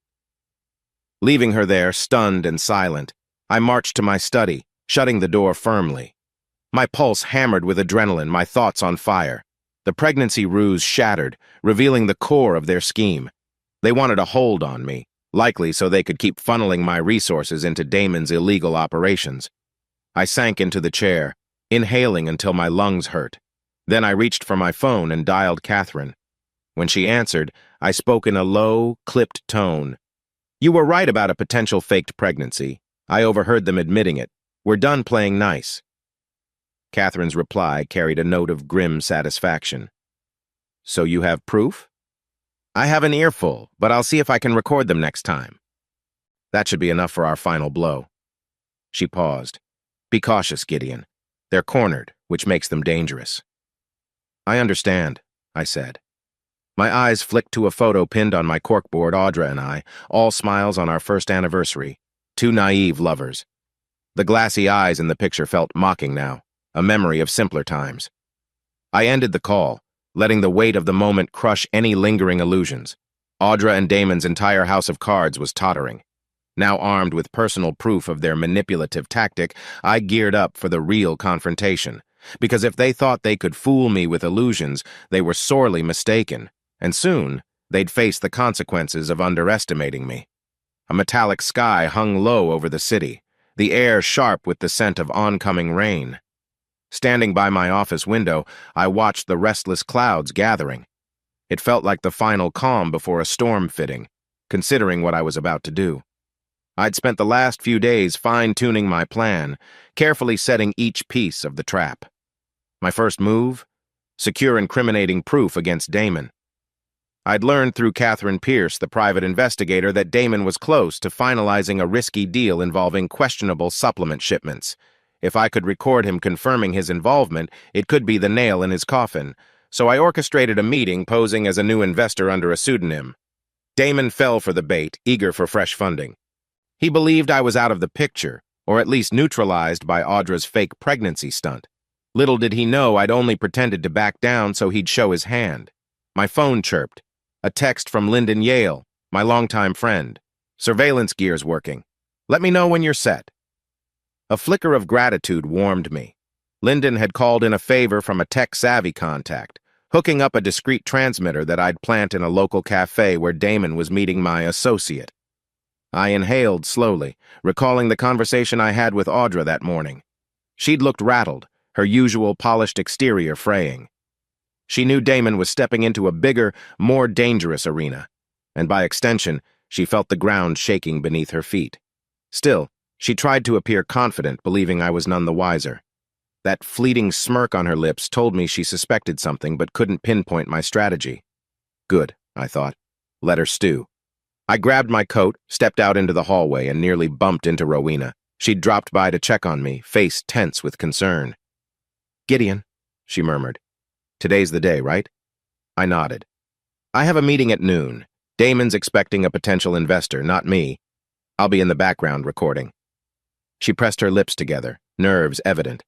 A: Leaving her there, stunned and silent, I marched to my study, shutting the door firmly. My pulse hammered with adrenaline, my thoughts on fire. The pregnancy ruse shattered, revealing the core of their scheme. They wanted a hold on me, likely so they could keep funneling my resources into Damon's illegal operations. I sank into the chair, inhaling until my lungs hurt. Then I reached for my phone and dialed Catherine. When she answered, I spoke in a low, clipped tone. You were right about a potential faked pregnancy. I overheard them admitting it. We're done playing nice. Catherine's reply carried a note of grim satisfaction. So you have proof? I have an earful, but I'll see if I can record them next time. That should be enough for our final blow. She paused. Be cautious, Gideon. They're cornered, which makes them dangerous. I understand, I said. My eyes flicked to a photo pinned on my corkboard, Audra and I, all smiles on our first anniversary, two naive lovers. The glassy eyes in the picture felt mocking now, a memory of simpler times. I ended the call, letting the weight of the moment crush any lingering illusions. Audra and Damon's entire house of cards was tottering. Now armed with personal proof of their manipulative tactic, I geared up for the real confrontation. Because if they thought they could fool me with illusions, they were sorely mistaken, and soon they'd face the consequences of underestimating me. A metallic sky hung low over the city, the air sharp with the scent of oncoming rain. Standing by my office window, I watched the restless clouds gathering. It felt like the final calm before a storm fitting, considering what I was about to do. I'd spent the last few days fine-tuning my plan, carefully setting each piece of the trap. My first move? Secure incriminating proof against Damon. I'd learned through Catherine Pierce, the private investigator, that Damon was close to finalizing a risky deal involving questionable supplement shipments. If I could record him confirming his involvement, it could be the nail in his coffin, so I orchestrated a meeting posing as a new investor under a pseudonym. Damon fell for the bait, eager for fresh funding. He believed I was out of the picture, or at least neutralized by Audra's fake pregnancy stunt. Little did he know I'd only pretended to back down so he'd show his hand. My phone chirped. A text from Lyndon Yale, my longtime friend. Surveillance gear's working. Let me know when you're set. A flicker of gratitude warmed me. Lyndon had called in a favor from a tech-savvy contact, hooking up a discreet transmitter that I'd plant in a local cafe where Damon was meeting my associate. I inhaled slowly, recalling the conversation I had with Audra that morning. She'd looked rattled, her usual polished exterior fraying. She knew Damon was stepping into a bigger, more dangerous arena, and by extension, she felt the ground shaking beneath her feet. Still, she tried to appear confident, believing I was none the wiser. That fleeting smirk on her lips told me she suspected something but couldn't pinpoint my strategy. Good, I thought. Let her stew. I grabbed my coat, stepped out into the hallway, and nearly bumped into Rowena. She'd dropped by to check on me, face tense with concern. Gideon, she murmured. Today's the day, right? I nodded. I have a meeting at noon. Damon's expecting a potential investor, not me. I'll be in the background recording. She pressed her lips together, nerves evident.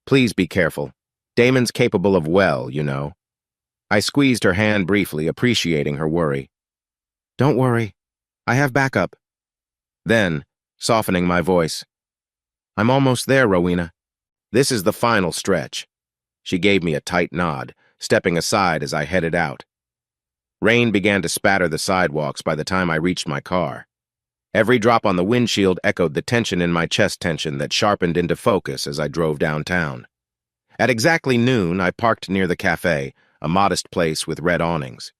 A: Please be careful. Damon's capable of well, you know. I squeezed her hand briefly, appreciating her worry. Don't worry. I have backup. Then, softening my voice, I'm almost there, Rowena. This is the final stretch. She gave me a tight nod, stepping aside as I headed out. Rain began to spatter the sidewalks by the time I reached my car. Every drop on the windshield echoed the tension in my chest tension that sharpened into focus as I drove downtown. At exactly noon, I parked near the cafe, a modest place with red awnings.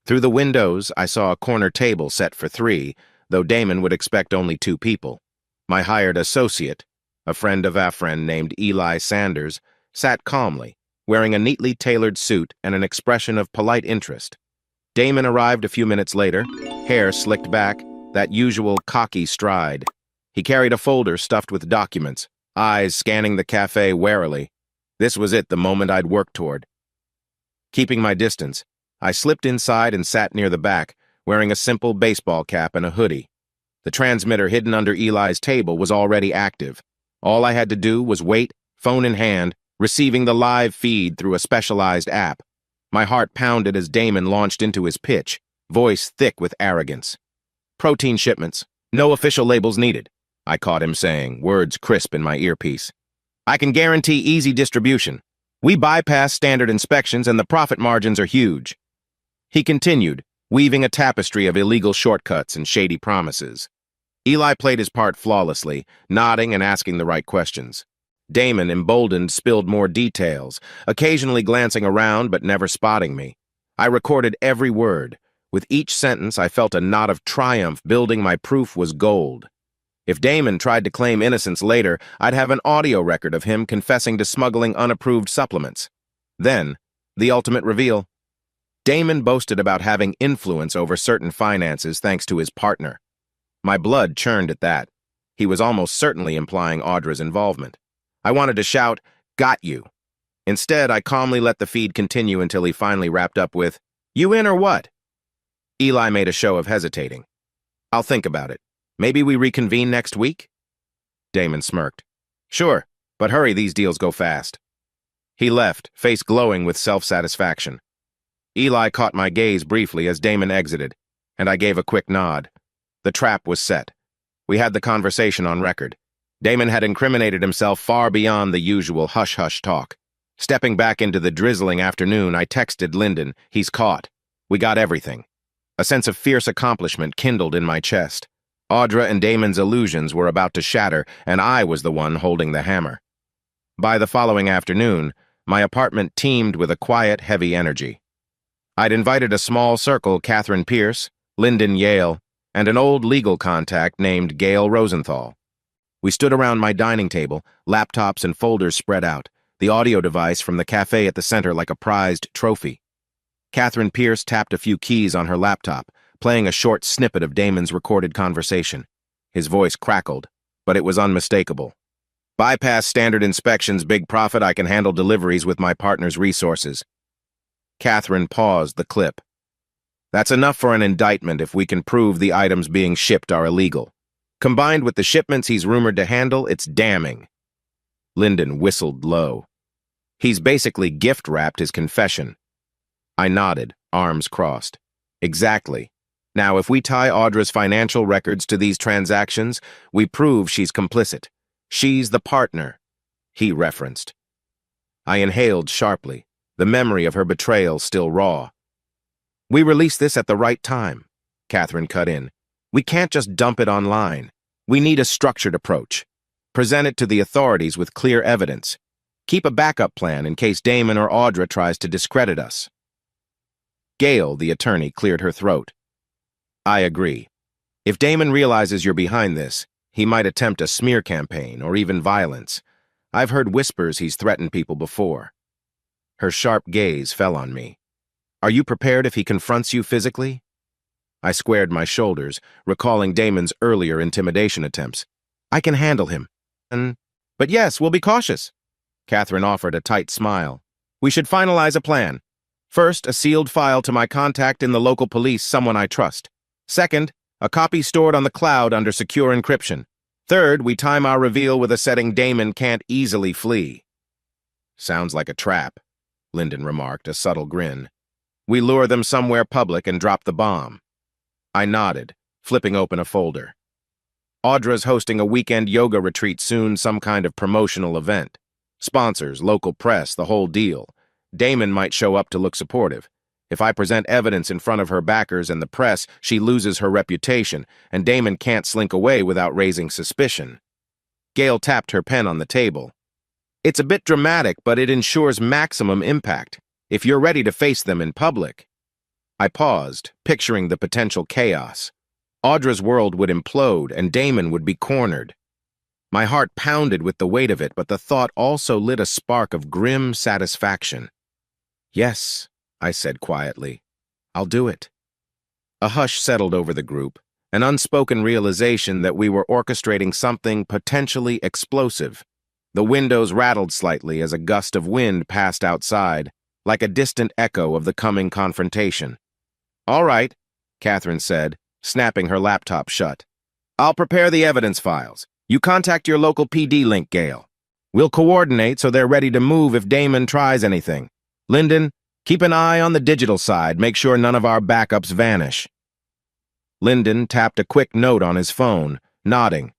A: Through the windows, I saw a corner table set for 3, though Damon would expect only 2 people. My hired associate, a friend of a friend named Eli Sanders, sat calmly, wearing a neatly tailored suit and an expression of polite interest. Damon arrived a few minutes later, hair slicked back, that usual cocky stride. He carried a folder stuffed with documents, eyes scanning the cafe warily. This was it, the moment I'd worked toward. Keeping my distance, I slipped inside and sat near the back, wearing a simple baseball cap and a hoodie. The transmitter hidden under Eli's table was already active. All I had to do was wait, phone in hand, receiving the live feed through a specialized app. My heart pounded as Damon launched into his pitch, voice thick with arrogance. Protein shipments. No official labels needed, I caught him saying, words crisp in my earpiece. I can guarantee easy distribution. We bypass standard inspections and the profit margins are huge. He continued, weaving a tapestry of illegal shortcuts and shady promises. Eli played his part flawlessly, nodding and asking the right questions. Damon, emboldened, spilled more details, occasionally glancing around but never spotting me. I recorded every word, With each sentence, I felt a knot of triumph building. My proof was gold. If Damon tried to claim innocence later, I'd have an audio record of him confessing to smuggling unapproved supplements. Then, the ultimate reveal. Damon boasted about having influence over certain finances thanks to his partner. My blood churned at that. He was almost certainly implying Audra's involvement. I wanted to shout, "Got you!" Instead, I calmly let the feed continue until he finally wrapped up with, "You in or what?" Eli made a show of hesitating. "I'll think about it. Maybe we reconvene next week?" Damon smirked. "Sure, but hurry, these deals go fast." He left, face glowing with self-satisfaction. Eli caught my gaze briefly as Damon exited, and I gave a quick nod. The trap was set. We had the conversation on record. Damon had incriminated himself far beyond the usual hush-hush talk. Stepping back into the drizzling afternoon, I texted Lyndon, "He's caught. We got everything." A sense of fierce accomplishment kindled in my chest. Audra and Damon's illusions were about to shatter, and I was the one holding the hammer. By the following afternoon, my apartment teemed with a quiet, heavy energy. I'd invited a small circle: Catherine Pierce, Lyndon Yale, and an old legal contact named Gail Rosenthal. We stood around my dining table, laptops and folders spread out, the audio device from the cafe at the center like a prized trophy. Catherine Pierce tapped a few keys on her laptop, playing a short snippet of Damon's recorded conversation. His voice crackled, but it was unmistakable. "Bypass standard inspections, big profit. I can handle deliveries with my partner's resources." Catherine paused the clip. "That's enough for an indictment if we can prove the items being shipped are illegal. Combined with the shipments he's rumored to handle, it's damning." Lyndon whistled low. "He's basically gift-wrapped his confession." I nodded, arms crossed. "Exactly. Now, if we tie Audra's financial records to these transactions, we prove she's complicit. She's the partner," he referenced. I inhaled sharply, the memory of her betrayal still raw. "We release this at the right time," Catherine cut in. "We can't just dump it online. We need a structured approach. Present it to the authorities with clear evidence. Keep a backup plan in case Damon or Audra tries to discredit us." Gail, the attorney, cleared her throat. "I agree. If Damon realizes you're behind this, he might attempt a smear campaign or even violence. I've heard whispers he's threatened people before." Her sharp gaze fell on me. "Are you prepared if he confronts you physically?" I squared my shoulders, recalling Damon's earlier intimidation attempts. "I can handle him. But yes, we'll be cautious." Catherine offered a tight smile. "We should finalize a plan. First, a sealed file to my contact in the local police, someone I trust. Second, a copy stored on the cloud under secure encryption. Third, we time our reveal with a setting Damon can't easily flee." "Sounds like a trap," Lyndon remarked, a subtle grin. "We lure them somewhere public and drop the bomb." I nodded, flipping open a folder. "Audra's hosting a weekend yoga retreat soon, some kind of promotional event. Sponsors, local press, the whole deal. Damon might show up to look supportive. If I present evidence in front of her backers and the press, she loses her reputation, and Damon can't slink away without raising suspicion." Gail tapped her pen on the table. "It's a bit dramatic, but it ensures maximum impact, if you're ready to face them in public." I paused, picturing the potential chaos. Audra's world would implode, and Damon would be cornered. My heart pounded with the weight of it, but the thought also lit a spark of grim satisfaction. "Yes," I said quietly. "I'll do it." A hush settled over the group, an unspoken realization that we were orchestrating something potentially explosive. The windows rattled slightly as a gust of wind passed outside, like a distant echo of the coming confrontation. "All right," Catherine said, snapping her laptop shut. "I'll prepare the evidence files. You contact your local PD link, Gail. We'll coordinate so they're ready to move if Damon tries anything. Lyndon, keep an eye on the digital side. Make sure none of our backups vanish." Lyndon tapped a quick note on his phone, nodding.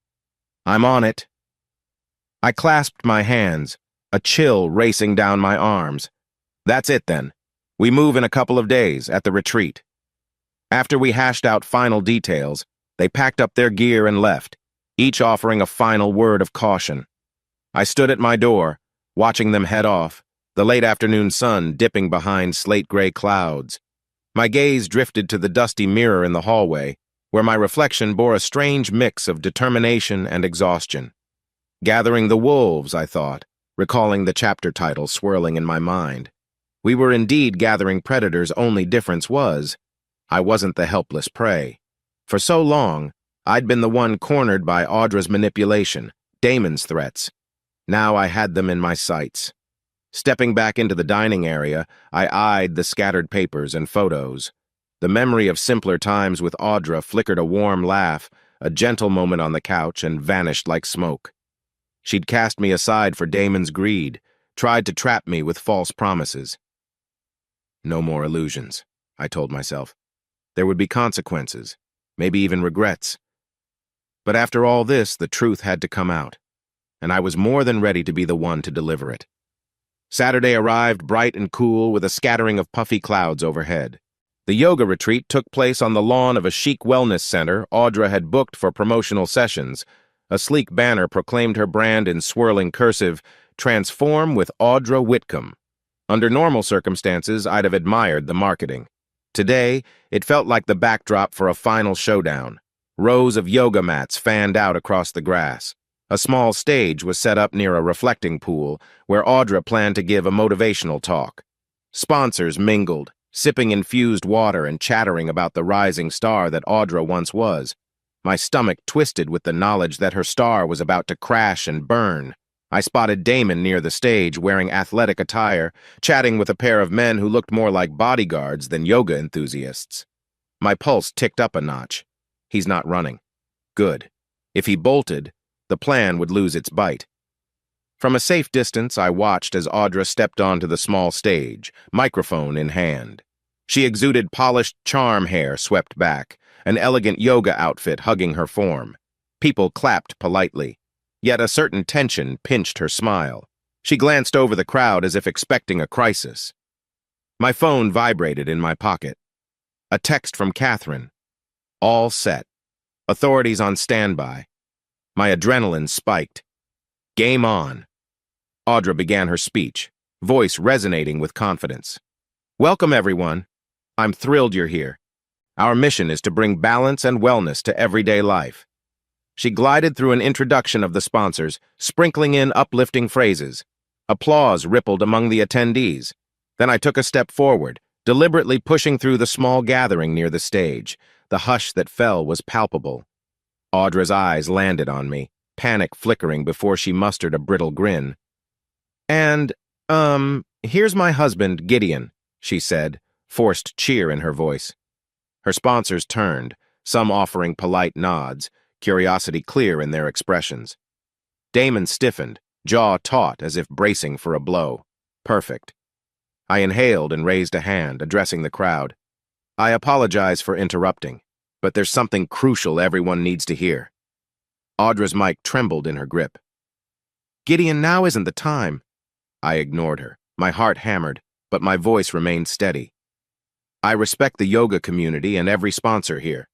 A: "I'm on it." I clasped my hands, a chill racing down my arms. "That's it, then. We move in a couple of days at the retreat." After we hashed out final details, they packed up their gear and left, each offering a final word of caution. I stood at my door, watching them head off, the late afternoon sun dipping behind slate-gray clouds. My gaze drifted to the dusty mirror in the hallway, where my reflection bore a strange mix of determination and exhaustion. Gathering the wolves, I thought, recalling the chapter title swirling in my mind. We were indeed gathering predators, only difference was, I wasn't the helpless prey. For so long, I'd been the one cornered by Audra's manipulation, Damon's threats. Now I had them in my sights. Stepping back into the dining area, I eyed the scattered papers and photos. The memory of simpler times with Audra flickered a warm laugh, a gentle moment on the couch, and vanished like smoke. She'd cast me aside for Damon's greed, tried to trap me with false promises. No more illusions, I told myself. There would be consequences, maybe even regrets. But after all this, the truth had to come out, and I was more than ready to be the one to deliver it. Saturday arrived bright and cool with a scattering of puffy clouds overhead. The yoga retreat took place on the lawn of a chic wellness center Audra had booked for promotional sessions. A sleek banner proclaimed her brand in swirling cursive, "Transform with Audra Whitcomb." Under normal circumstances, I'd have admired the marketing. Today, it felt like the backdrop for a final showdown. Rows of yoga mats fanned out across the grass. A small stage was set up near a reflecting pool where Audra planned to give a motivational talk. Sponsors mingled, sipping infused water and chattering about the rising star that Audra once was. My stomach twisted with the knowledge that her star was about to crash and burn. I spotted Damon near the stage wearing athletic attire, chatting with a pair of men who looked more like bodyguards than yoga enthusiasts. My pulse ticked up a notch. He's not running. Good. If he bolted, the plan would lose its bite. From a safe distance, I watched as Audra stepped onto the small stage, microphone in hand. She exuded polished charm hair swept back, an elegant yoga outfit hugging her form. People clapped politely, yet a certain tension pinched her smile. She glanced over the crowd as if expecting a crisis. My phone vibrated in my pocket. A text from Catherine. All set. Authorities on standby. My adrenaline spiked. Game on. Audra began her speech, voice resonating with confidence. Welcome, everyone. I'm thrilled you're here. Our mission is to bring balance and wellness to everyday life. She glided through an introduction of the sponsors, sprinkling in uplifting phrases. Applause rippled among the attendees. Then I took a step forward, deliberately pushing through the small gathering near the stage. The hush that fell was palpable. Audra's eyes landed on me, panic flickering before she mustered a brittle grin. And, here's my husband, Gideon, she said, forced cheer in her voice. Her sponsors turned, some offering polite nods, curiosity clear in their expressions. Damon stiffened, jaw taut as if bracing for a blow. Perfect. I inhaled and raised a hand, addressing the crowd. I apologize for interrupting, but there's something crucial everyone needs to hear. Audra's mic trembled in her grip. Gideon, now isn't the time. I ignored her, my heart hammered, but my voice remained steady. I respect the yoga community and every sponsor here,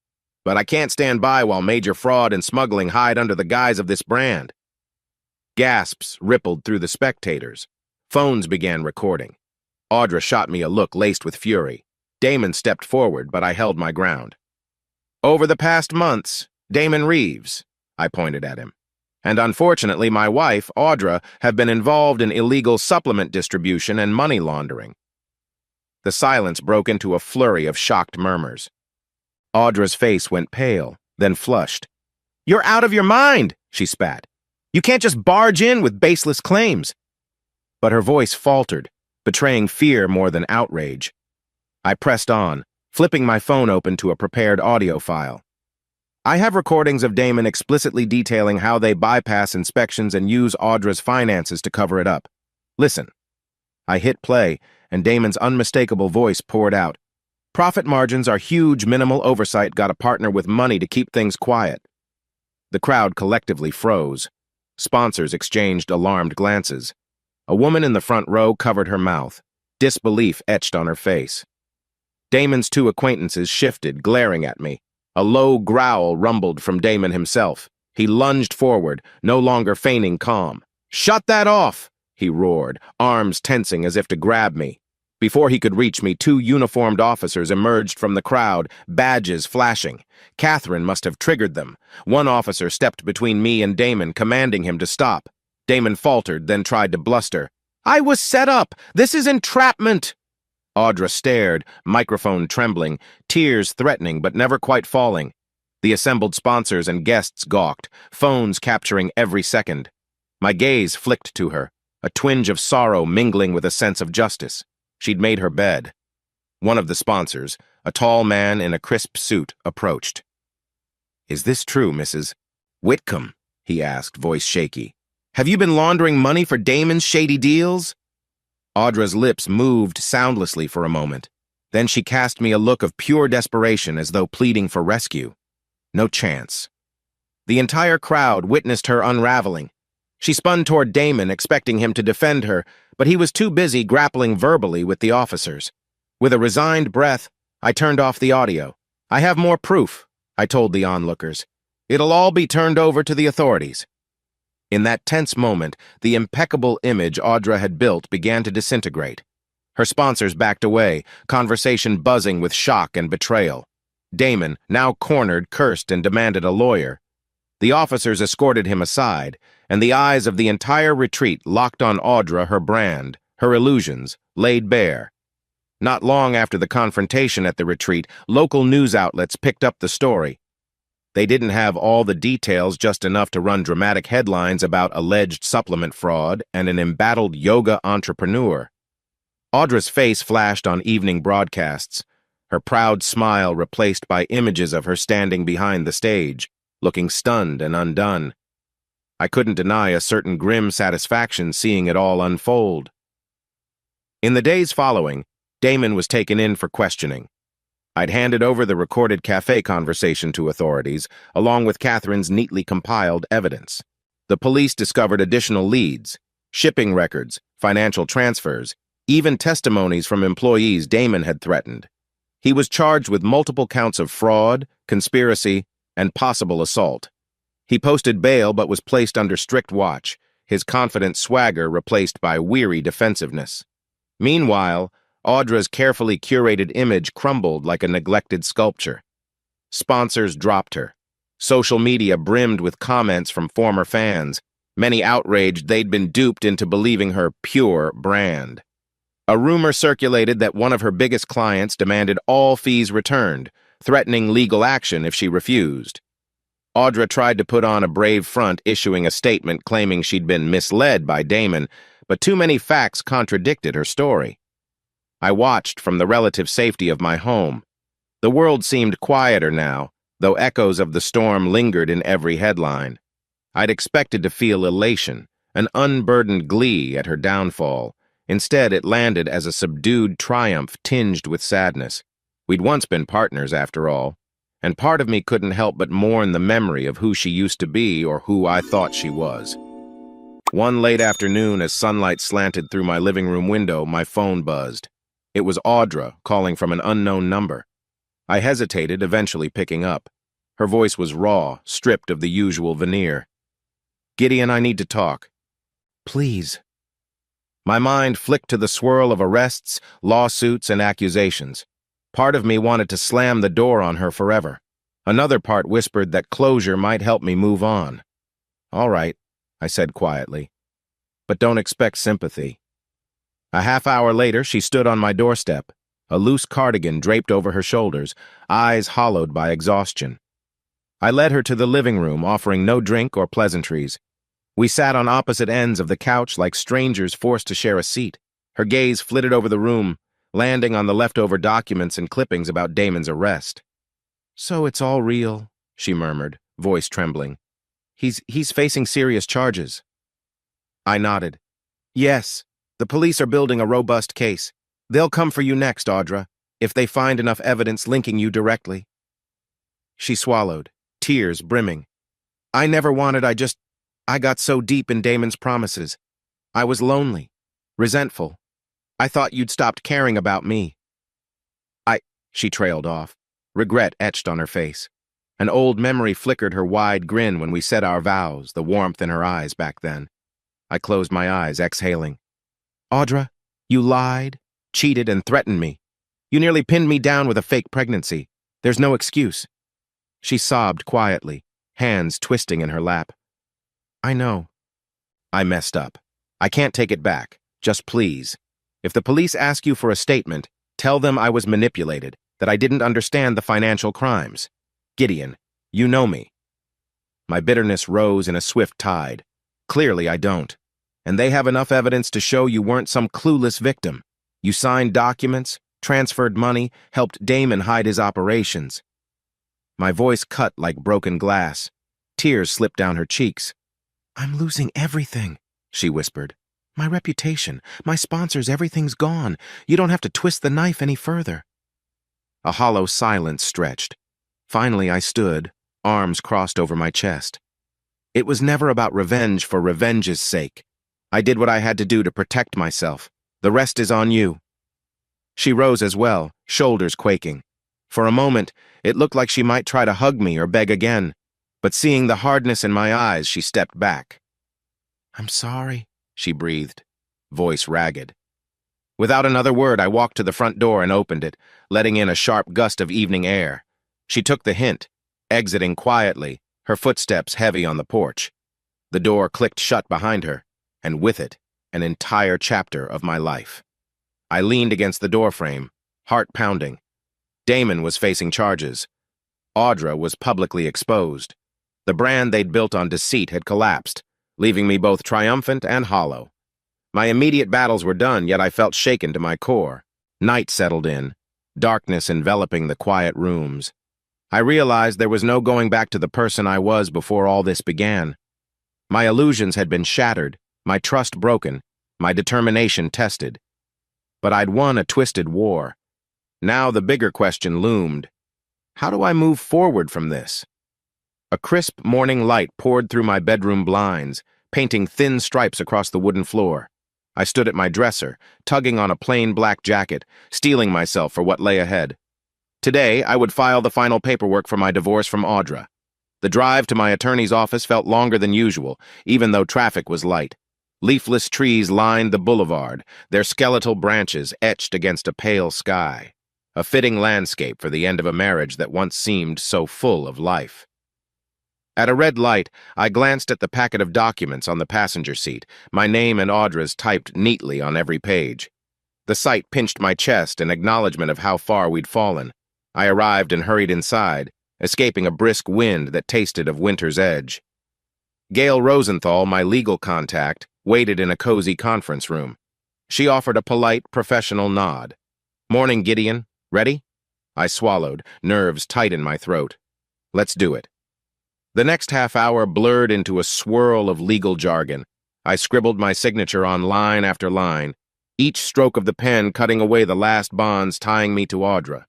A: but I can't stand by while major fraud and smuggling hide under the guise of this brand. Gasps rippled through the spectators. Phones began recording. Audra shot me a look laced with fury. Damon stepped forward, but I held my ground. Over the past months, Damon Reeves, I pointed at him, and unfortunately my wife, Audra, have been involved in illegal supplement distribution and money laundering. The silence broke into a flurry of shocked murmurs. Audra's face went pale, then flushed. You're out of your mind, she spat. You can't just barge in with baseless claims. But her voice faltered, betraying fear more than outrage. I pressed on, flipping my phone open to a prepared audio file. I have recordings of Damon explicitly detailing how they bypass inspections and use Audra's finances to cover it up. Listen. I hit play, and Damon's unmistakable voice poured out. Profit margins are huge, minimal oversight, got a partner with money to keep things quiet. The crowd collectively froze. Sponsors exchanged alarmed glances. A woman in the front row covered her mouth, disbelief etched on her face. Damon's two acquaintances shifted, glaring at me. A low growl rumbled from Damon himself. He lunged forward, no longer feigning calm. Shut that off! He roared, arms tensing as if to grab me. Before he could reach me, two uniformed officers emerged from the crowd, badges flashing. Catherine must have triggered them. One officer stepped between me and Damon, commanding him to stop. Damon faltered, then tried to bluster. "I was set up! This is entrapment!" Audra stared, microphone trembling, tears threatening but never quite falling. The assembled sponsors and guests gawked, phones capturing every second. My gaze flicked to her, a twinge of sorrow mingling with a sense of justice. She'd made her bed. One of the sponsors, a tall man in a crisp suit, approached. "Is this true, Mrs. Whitcomb?" he asked, voice shaky. "Have you been laundering money for Damon's shady deals?" Audra's lips moved soundlessly for a moment. Then she cast me a look of pure desperation as though pleading for rescue. No chance. The entire crowd witnessed her unraveling. She spun toward Damon, expecting him to defend her, but he was too busy grappling verbally with the officers. With a resigned breath, I turned off the audio. "I have more proof," I told the onlookers. "It'll all be turned over to the authorities." In that tense moment, the impeccable image Audra had built began to disintegrate. Her sponsors backed away, conversation buzzing with shock and betrayal. Damon, now cornered, cursed and demanded a lawyer. The officers escorted him aside, and the eyes of the entire retreat locked on Audra, her brand, her illusions, laid bare. Not long after the confrontation at the retreat, local news outlets picked up the story. They didn't have all the details, just enough to run dramatic headlines about alleged supplement fraud and an embattled yoga entrepreneur. Audra's face flashed on evening broadcasts, her proud smile replaced by images of her standing behind the stage, looking stunned and undone. I couldn't deny a certain grim satisfaction seeing it all unfold. In the days following, Damon was taken in for questioning. I'd handed over the recorded cafe conversation to authorities, along with Catherine's neatly compiled evidence. The police discovered additional leads, shipping records, financial transfers, even testimonies from employees Damon had threatened. He was charged with multiple counts of fraud, conspiracy, and possible assault. He posted bail but was placed under strict watch, his confident swagger replaced by weary defensiveness. Meanwhile, Audra's carefully curated image crumbled like a neglected sculpture. Sponsors dropped her. Social media brimmed with comments from former fans, many outraged they'd been duped into believing her pure brand. A rumor circulated that one of her biggest clients demanded all fees returned, threatening legal action if she refused. Audra tried to put on a brave front, issuing a statement claiming she'd been misled by Damon, but too many facts contradicted her story. I watched from the relative safety of my home. The world seemed quieter now, though echoes of the storm lingered in every headline. I'd expected to feel elation, an unburdened glee at her downfall. Instead, it landed as a subdued triumph tinged with sadness. We'd once been partners, after all, and part of me couldn't help but mourn the memory of who she used to be or who I thought she was. One late afternoon, as sunlight slanted through my living room window, my phone buzzed. It was Audra, calling from an unknown number. I hesitated, eventually picking up. Her voice was raw, stripped of the usual veneer. "Gideon, I need to talk." "Please." My mind flicked to the swirl of arrests, lawsuits, and accusations. Part of me wanted to slam the door on her forever. Another part whispered that closure might help me move on. "All right," I said quietly. "But don't expect sympathy." A half hour later, she stood on my doorstep, a loose cardigan draped over her shoulders, eyes hollowed by exhaustion. I led her to the living room, offering no drink or pleasantries. We sat on opposite ends of the couch like strangers forced to share a seat. Her gaze flitted over the room, landing on the leftover documents and clippings about Damon's arrest. "So it's all real," she murmured, voice trembling. He's facing serious charges." I nodded. "Yes. The police are building a robust case. They'll come for you next, Audra, if they find enough evidence linking you directly." She swallowed, tears brimming. "I never wanted, I got so deep in Damon's promises. I was lonely, resentful. I thought you'd stopped caring about me." She trailed off, regret etched on her face. An old memory flickered her wide grin when we said our vows, the warmth in her eyes back then. I closed my eyes, exhaling. "Audra, you lied, cheated, and threatened me. You nearly pinned me down with a fake pregnancy. There's no excuse." She sobbed quietly, hands twisting in her lap. "I know. I messed up. I can't take it back. Just please. If the police ask you for a statement, tell them I was manipulated, that I didn't understand the financial crimes. Gideon, you know me." My bitterness rose in a swift tide. Clearly I don't. And they have enough evidence to show you weren't some clueless victim. You signed documents, transferred money, helped Damon hide his operations. My voice cut like broken glass. Tears slipped down her cheeks. "I'm losing everything," she whispered. "My reputation, my sponsors, everything's gone. You don't have to twist the knife any further." A hollow silence stretched. Finally I stood, arms crossed over my chest. It was never about revenge for revenge's sake. I did what I had to do to protect myself. The rest is on you. She rose as well, shoulders quaking. For a moment, it looked like she might try to hug me or beg again, but seeing the hardness in my eyes, she stepped back. "I'm sorry," she breathed, voice ragged. Without another word, I walked to the front door and opened it, letting in a sharp gust of evening air. She took the hint, exiting quietly, her footsteps heavy on the porch. The door clicked shut behind her, and with it, an entire chapter of my life. I leaned against the doorframe, heart pounding. Damon was facing charges. Audra was publicly exposed. The brand they'd built on deceit had collapsed, leaving me both triumphant and hollow. My immediate battles were done, yet I felt shaken to my core. Night settled in, darkness enveloping the quiet rooms. I realized there was no going back to the person I was before all this began. My illusions had been shattered, my trust broken, my determination tested. But I'd won a twisted war. Now the bigger question loomed. How do I move forward from this? A crisp morning light poured through my bedroom blinds, painting thin stripes across the wooden floor. I stood at my dresser, tugging on a plain black jacket, steeling myself for what lay ahead. Today, I would file the final paperwork for my divorce from Audra. The drive to my attorney's office felt longer than usual, even though traffic was light. Leafless trees lined the boulevard, their skeletal branches etched against a pale sky. A fitting landscape for the end of a marriage that once seemed so full of life. At a red light, I glanced at the packet of documents on the passenger seat, my name and Audra's typed neatly on every page. The sight pinched my chest in acknowledgement of how far we'd fallen. I arrived and hurried inside, escaping a brisk wind that tasted of winter's edge. Gail Rosenthal, my legal contact, waited in a cozy conference room. She offered a polite, professional nod. "Morning, Gideon. Ready?" I swallowed, nerves tight in my throat. "Let's do it." The next half hour blurred into a swirl of legal jargon. I scribbled my signature on line after line, each stroke of the pen cutting away the last bonds tying me to Audra.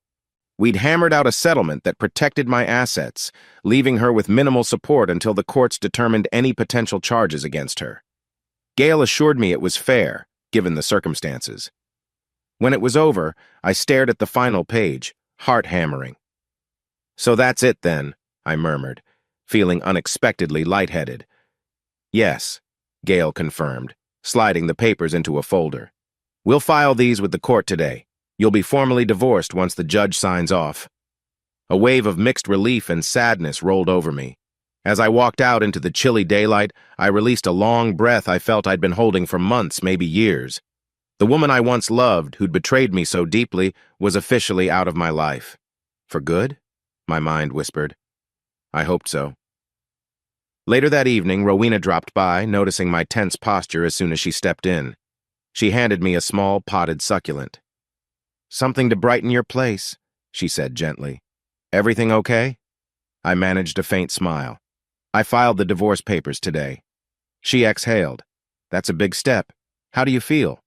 A: We'd hammered out a settlement that protected my assets, leaving her with minimal support until the courts determined any potential charges against her. Gail assured me it was fair, given the circumstances. When it was over, I stared at the final page, heart hammering. "So that's it then," I murmured, feeling unexpectedly lightheaded. "Yes," Gail confirmed, sliding the papers into a folder. "We'll file these with the court today. You'll be formally divorced once the judge signs off." A wave of mixed relief and sadness rolled over me. As I walked out into the chilly daylight, I released a long breath I felt I'd been holding for months, maybe years. The woman I once loved, who'd betrayed me so deeply, was officially out of my life. For good? My mind whispered. I hoped so. Later that evening, Rowena dropped by, noticing my tense posture as soon as she stepped in. She handed me a small potted succulent. "Something to brighten your place," she said gently. "Everything okay?" I managed a faint smile. "I filed the divorce papers today." She exhaled. "That's a big step. How do you feel?"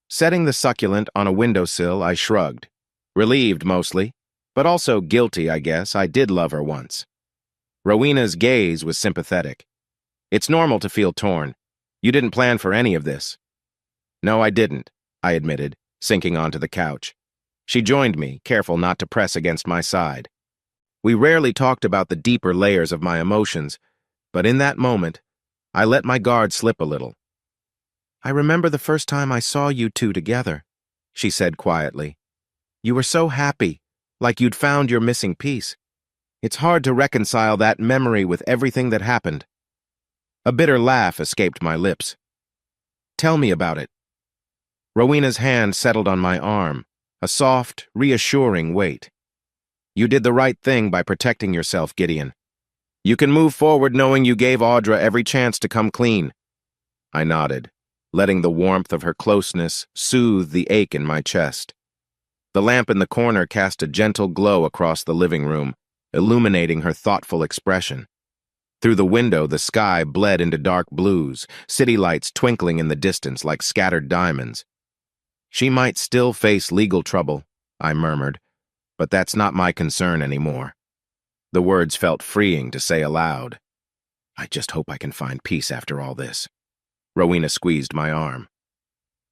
A: Setting the succulent on a windowsill, I shrugged. Relieved mostly, but also guilty, I guess. I did love her once. Rowena's gaze was sympathetic. "It's normal to feel torn. You didn't plan for any of this." "No, I didn't," I admitted, sinking onto the couch. She joined me, careful not to press against my side. We rarely talked about the deeper layers of my emotions, but in that moment, I let my guard slip a little. "I remember the first time I saw you two together," she said quietly. You were so happy, like you'd found your missing piece. It's hard to reconcile that memory with everything that happened. A bitter laugh escaped my lips. Tell me about it. Rowena's hand settled on my arm, a soft, reassuring weight. You did the right thing by protecting yourself, Gideon. You can move forward knowing you gave Audra every chance to come clean. I nodded, letting the warmth of her closeness soothe the ache in my chest. The lamp in the corner cast a gentle glow across the living room, illuminating her thoughtful expression. Through the window, the sky bled into dark blues, city lights twinkling in the distance like scattered diamonds. She might still face legal trouble, I murmured, but that's not my concern anymore. The words felt freeing to say aloud. I just hope I can find peace after all this. Rowena squeezed my arm.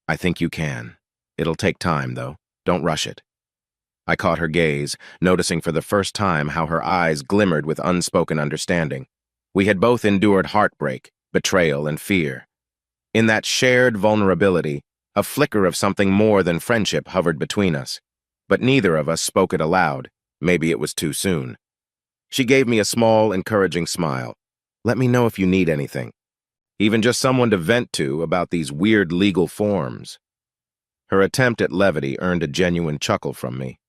A: I think you can. It'll take time, though. Don't rush it. I caught her gaze, noticing for the first time how her eyes glimmered with unspoken understanding. We had both endured heartbreak, betrayal, and fear. In that shared vulnerability, a flicker of something more than friendship hovered between us. But neither of us spoke it aloud. Maybe it was too soon. She gave me a small, encouraging smile. Let me know if you need anything. Even just someone to vent to about these weird legal forms. Her attempt at levity earned a genuine chuckle from me.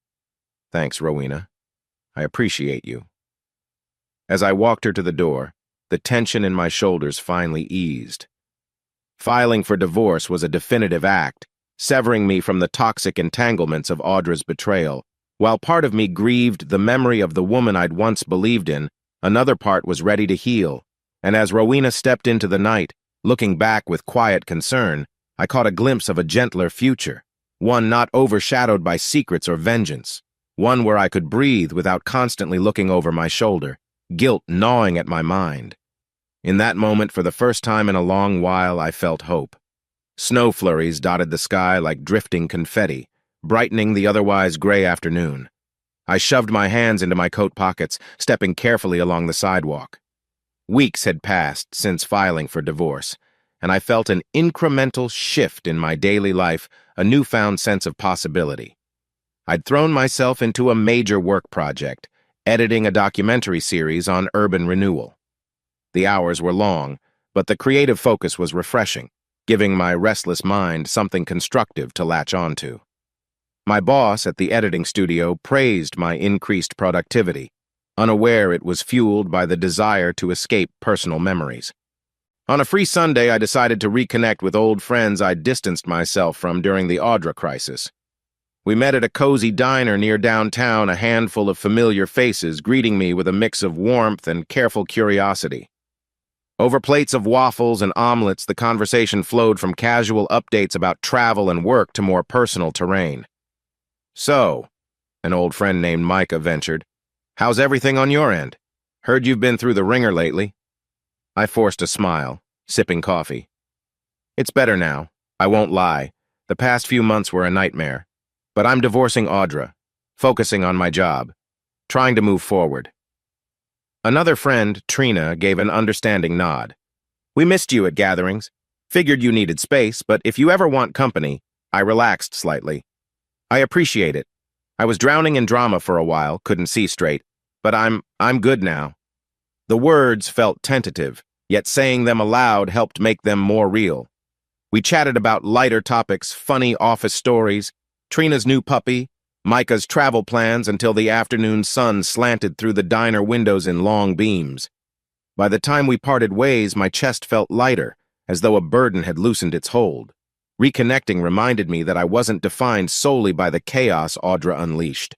A: Thanks, Rowena. I appreciate you. As I walked her to the door, the tension in my shoulders finally eased. Filing for divorce was a definitive act, severing me from the toxic entanglements of Audra's betrayal. While part of me grieved the memory of the woman I'd once believed in, another part was ready to heal. And as Rowena stepped into the night, looking back with quiet concern, I caught a glimpse of a gentler future, one not overshadowed by secrets or vengeance, one where I could breathe without constantly looking over my shoulder, guilt gnawing at my mind. In that moment, for the first time in a long while, I felt hope. Snow flurries dotted the sky like drifting confetti, brightening the otherwise gray afternoon. I shoved my hands into my coat pockets, stepping carefully along the sidewalk. Weeks had passed since filing for divorce, and I felt an incremental shift in my daily life, a newfound sense of possibility. I'd thrown myself into a major work project, editing a documentary series on urban renewal. The hours were long, but the creative focus was refreshing, giving my restless mind something constructive to latch onto. My boss at the editing studio praised my increased productivity, unaware it was fueled by the desire to escape personal memories. On a free Sunday, I decided to reconnect with old friends I'd distanced myself from during the Audra crisis. We met at a cozy diner near downtown, a handful of familiar faces greeting me with a mix of warmth and careful curiosity. Over plates of waffles and omelets, the conversation flowed from casual updates about travel and work to more personal terrain. So, an old friend named Micah ventured, how's everything on your end? Heard you've been through the ringer lately. I forced a smile, sipping coffee. It's better now, I won't lie. The past few months were a nightmare. But I'm divorcing Audra, focusing on my job, trying to move forward. Another friend, Trina, gave an understanding nod. We missed you at gatherings. Figured you needed space, but if you ever want company, I relaxed slightly. I appreciate it. I was drowning in drama for a while, couldn't see straight, but I'm good now. The words felt tentative, yet saying them aloud helped make them more real. We chatted about lighter topics, funny office stories, Trina's new puppy, Micah's travel plans until the afternoon sun slanted through the diner windows in long beams. By the time we parted ways, my chest felt lighter, as though a burden had loosened its hold. Reconnecting reminded me that I wasn't defined solely by the chaos Audra unleashed.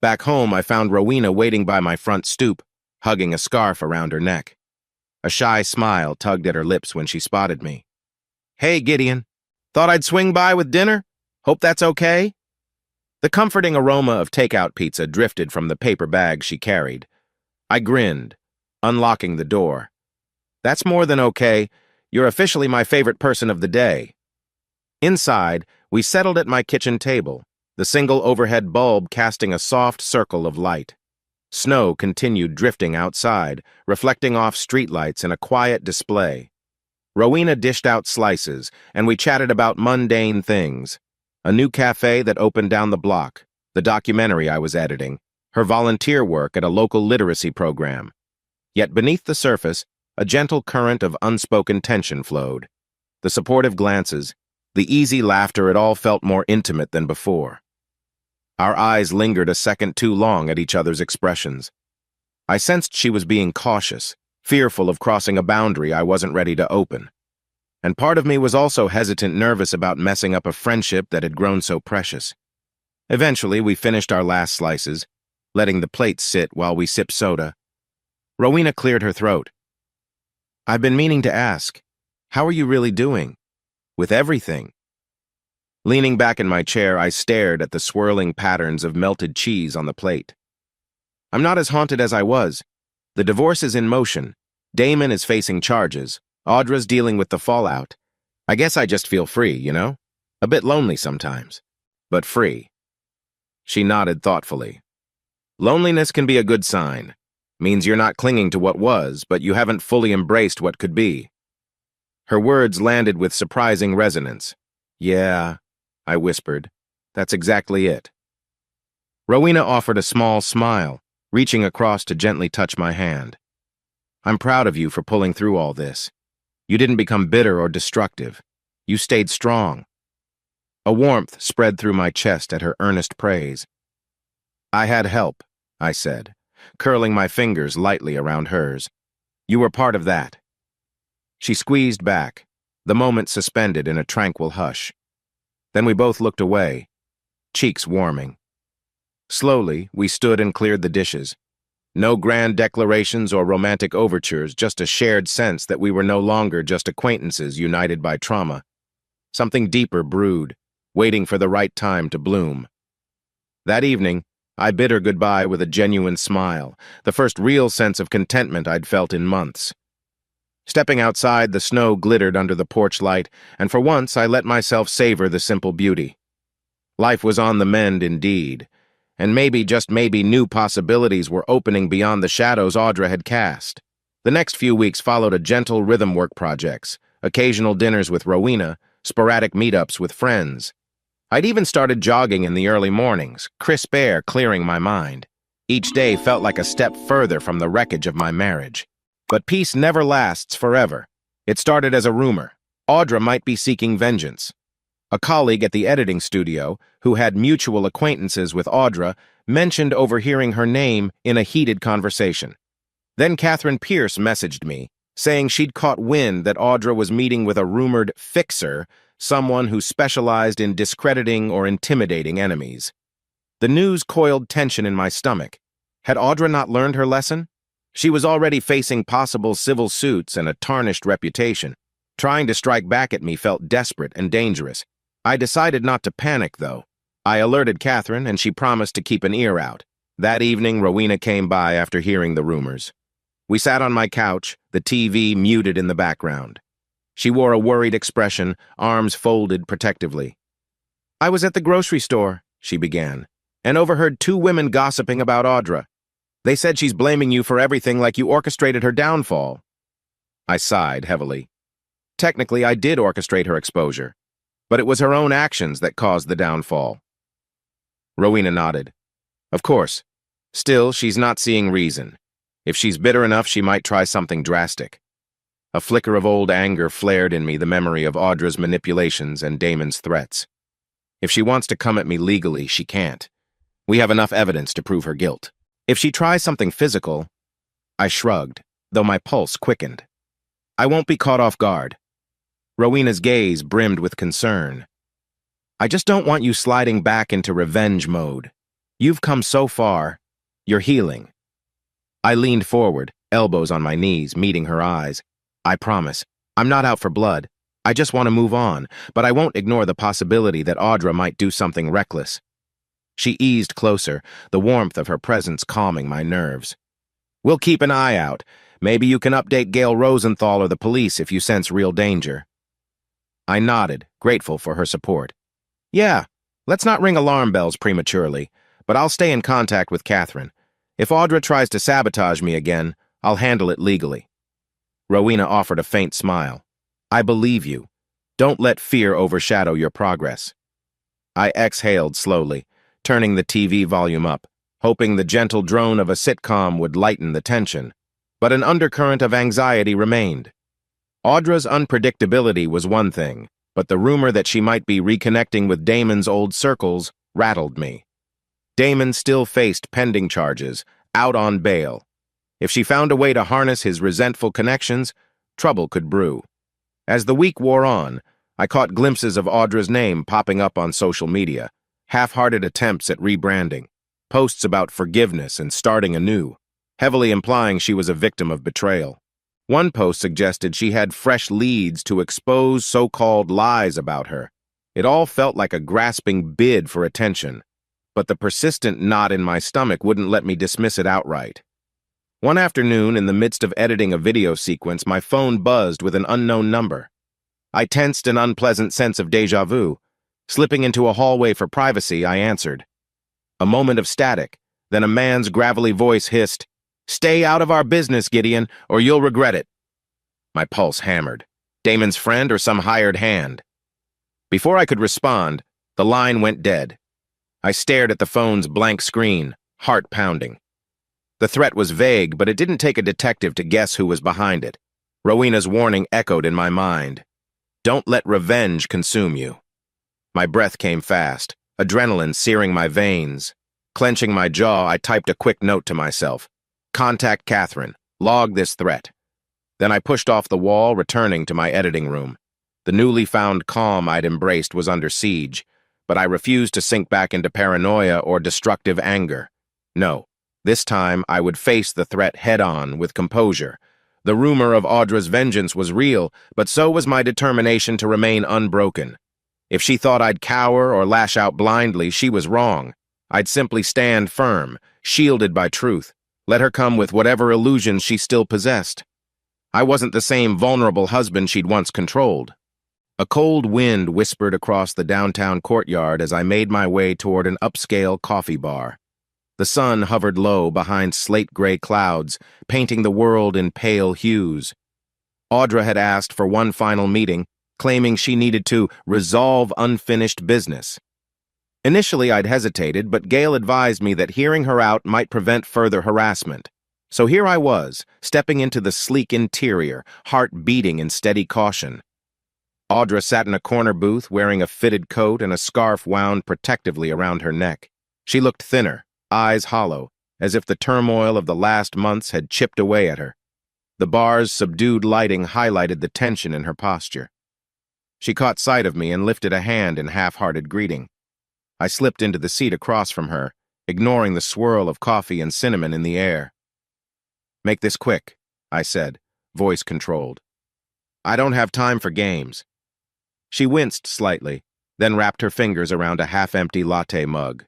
A: Back home, I found Rowena waiting by my front stoop, hugging a scarf around her neck. A shy smile tugged at her lips when she spotted me. Hey, Gideon. Thought I'd swing by with dinner? Hope that's okay? The comforting aroma of takeout pizza drifted from the paper bag she carried. I grinned, unlocking the door. That's more than okay. You're officially my favorite person of the day. Inside, we settled at my kitchen table, the single overhead bulb casting a soft circle of light. Snow continued drifting outside, reflecting off streetlights in a quiet display. Rowena dished out slices, and we chatted about mundane things. a new cafe that opened down the block, the documentary I was editing, her volunteer work at a local literacy program. Yet beneath the surface, a gentle current of unspoken tension flowed. The supportive glances, the easy laughter, it all felt more intimate than before. Our eyes lingered a second too long at each other's expressions. I sensed she was being cautious, fearful of crossing a boundary I wasn't ready to open. And part of me was also hesitant, nervous about messing up a friendship that had grown so precious. Eventually, we finished our last slices, letting the plates sit while we sipped soda. Rowena cleared her throat. "I've been meaning to ask, how are you really doing? With everything?" Leaning back in my chair, I stared at the swirling patterns of melted cheese on the plate. "I'm not as haunted as I was. The divorce is in motion. Damon is facing charges. Audra's dealing with the fallout. I guess I just feel free, you know? A bit lonely sometimes, but free." She nodded thoughtfully. "Loneliness can be a good sign. Means you're not clinging to what was, but you haven't fully embraced what could be." Her words landed with surprising resonance. "Yeah," I whispered. "That's exactly it." Rowena offered a small smile, reaching across to gently touch my hand. "I'm proud of you for pulling through all this. You didn't become bitter or destructive. You stayed strong." A warmth spread through my chest at her earnest praise. "I had help," I said, curling my fingers lightly around hers. "You were part of that." She squeezed back, the moment suspended in a tranquil hush. Then we both looked away, cheeks warming. Slowly, we stood and cleared the dishes. No grand declarations or romantic overtures, just a shared sense that we were no longer just acquaintances united by trauma. Something deeper brewed, waiting for the right time to bloom. That evening, I bid her goodbye with a genuine smile, the first real sense of contentment I'd felt in months. Stepping outside, the snow glittered under the porch light, and for once I let myself savor the simple beauty. Life was on the mend indeed, and maybe, just maybe, new possibilities were opening beyond the shadows Audra had cast. The next few weeks followed a gentle rhythm work projects, occasional dinners with Rowena, sporadic meetups with friends. I'd even started jogging in the early mornings, crisp air clearing my mind. Each day felt like a step further from the wreckage of my marriage. But peace never lasts forever. It started as a rumor. Audra might be seeking vengeance. A colleague at the editing studio, who had mutual acquaintances with Audra, mentioned overhearing her name in a heated conversation. Then Catherine Pierce messaged me, saying she'd caught wind that Audra was meeting with a rumored fixer, someone who specialized in discrediting or intimidating enemies. The news coiled tension in my stomach. Had Audra not learned her lesson? She was already facing possible civil suits and a tarnished reputation. Trying to strike back at me felt desperate and dangerous. I decided not to panic, though. I alerted Catherine, and she promised to keep an ear out. That evening, Rowena came by after hearing the rumors. We sat on my couch, the TV muted in the background. She wore a worried expression, arms folded protectively. "I was at the grocery store," she began, "and overheard two women gossiping about Audra. They said she's blaming you for everything, like you orchestrated her downfall." I sighed heavily. Technically, I did orchestrate her exposure, but it was her own actions that caused the downfall. Rowena nodded. "Of course. Still, she's not seeing reason. If she's bitter enough, she might try something drastic." A flicker of old anger flared in me, the memory of Audra's manipulations and Damon's threats. If she wants to come at me legally, she can't. We have enough evidence to prove her guilt. If she tries something physical, I shrugged, though my pulse quickened. I won't be caught off guard. Rowena's gaze brimmed with concern. "I just don't want you sliding back into revenge mode. You've come so far. You're healing." I leaned forward, elbows on my knees, meeting her eyes. "I promise. I'm not out for blood. I just want to move on, but I won't ignore the possibility that Audra might do something reckless." She eased closer, the warmth of her presence calming my nerves. "We'll keep an eye out. Maybe you can update Gail Rosenthal or the police if you sense real danger." I nodded, grateful for her support. "Yeah, let's not ring alarm bells prematurely, but I'll stay in contact with Catherine. If Audra tries to sabotage me again, I'll handle it legally." Rowena offered a faint smile. "I believe you. Don't let fear overshadow your progress." I exhaled slowly, turning the TV volume up, hoping the gentle drone of a sitcom would lighten the tension. But an undercurrent of anxiety remained. Audra's unpredictability was one thing, but the rumor that she might be reconnecting with Damon's old circles rattled me. Damon still faced pending charges, out on bail. If she found a way to harness his resentful connections, trouble could brew. As the week wore on, I caught glimpses of Audra's name popping up on social media, half-hearted attempts at rebranding, posts about forgiveness and starting anew, heavily implying she was a victim of betrayal. One post suggested she had fresh leads to expose so-called lies about her. It all felt like a grasping bid for attention, but the persistent knot in my stomach wouldn't let me dismiss it outright. One afternoon, in the midst of editing a video sequence, my phone buzzed with an unknown number. I tensed an unpleasant sense of déjà vu. Slipping into a hallway for privacy, I answered. A moment of static, then a man's gravelly voice hissed, "Stay out of our business, Gideon, or you'll regret it." My pulse hammered. Damon's friend or some hired hand? Before I could respond, the line went dead. I stared at the phone's blank screen, heart pounding. The threat was vague, but it didn't take a detective to guess who was behind it. Rowena's warning echoed in my mind. Don't let revenge consume you. My breath came fast, adrenaline searing my veins. Clenching my jaw, I typed a quick note to myself. Contact Catherine. Log this threat. Then I pushed off the wall, returning to my editing room. The newly found calm I'd embraced was under siege, but I refused to sink back into paranoia or destructive anger. No, this time I would face the threat head-on with composure. The rumor of Audra's vengeance was real, but so was my determination to remain unbroken. If she thought I'd cower or lash out blindly, she was wrong. I'd simply stand firm, shielded by truth. Let her come with whatever illusions she still possessed. I wasn't the same vulnerable husband she'd once controlled. A cold wind whispered across the downtown courtyard as I made my way toward an upscale coffee bar. The sun hovered low behind slate-gray clouds, painting the world in pale hues. Audra had asked for one final meeting, claiming she needed to resolve unfinished business. Initially, I'd hesitated, but Gail advised me that hearing her out might prevent further harassment. So here I was, stepping into the sleek interior, heart beating in steady caution. Audra sat in a corner booth wearing a fitted coat and a scarf wound protectively around her neck. She looked thinner, eyes hollow, as if the turmoil of the last months had chipped away at her. The bar's subdued lighting highlighted the tension in her posture. She caught sight of me and lifted a hand in half-hearted greeting. I slipped into the seat across from her, ignoring the swirl of coffee and cinnamon in the air. "Make this quick," I said, voice controlled. "I don't have time for games." She winced slightly, then wrapped her fingers around a half-empty latte mug.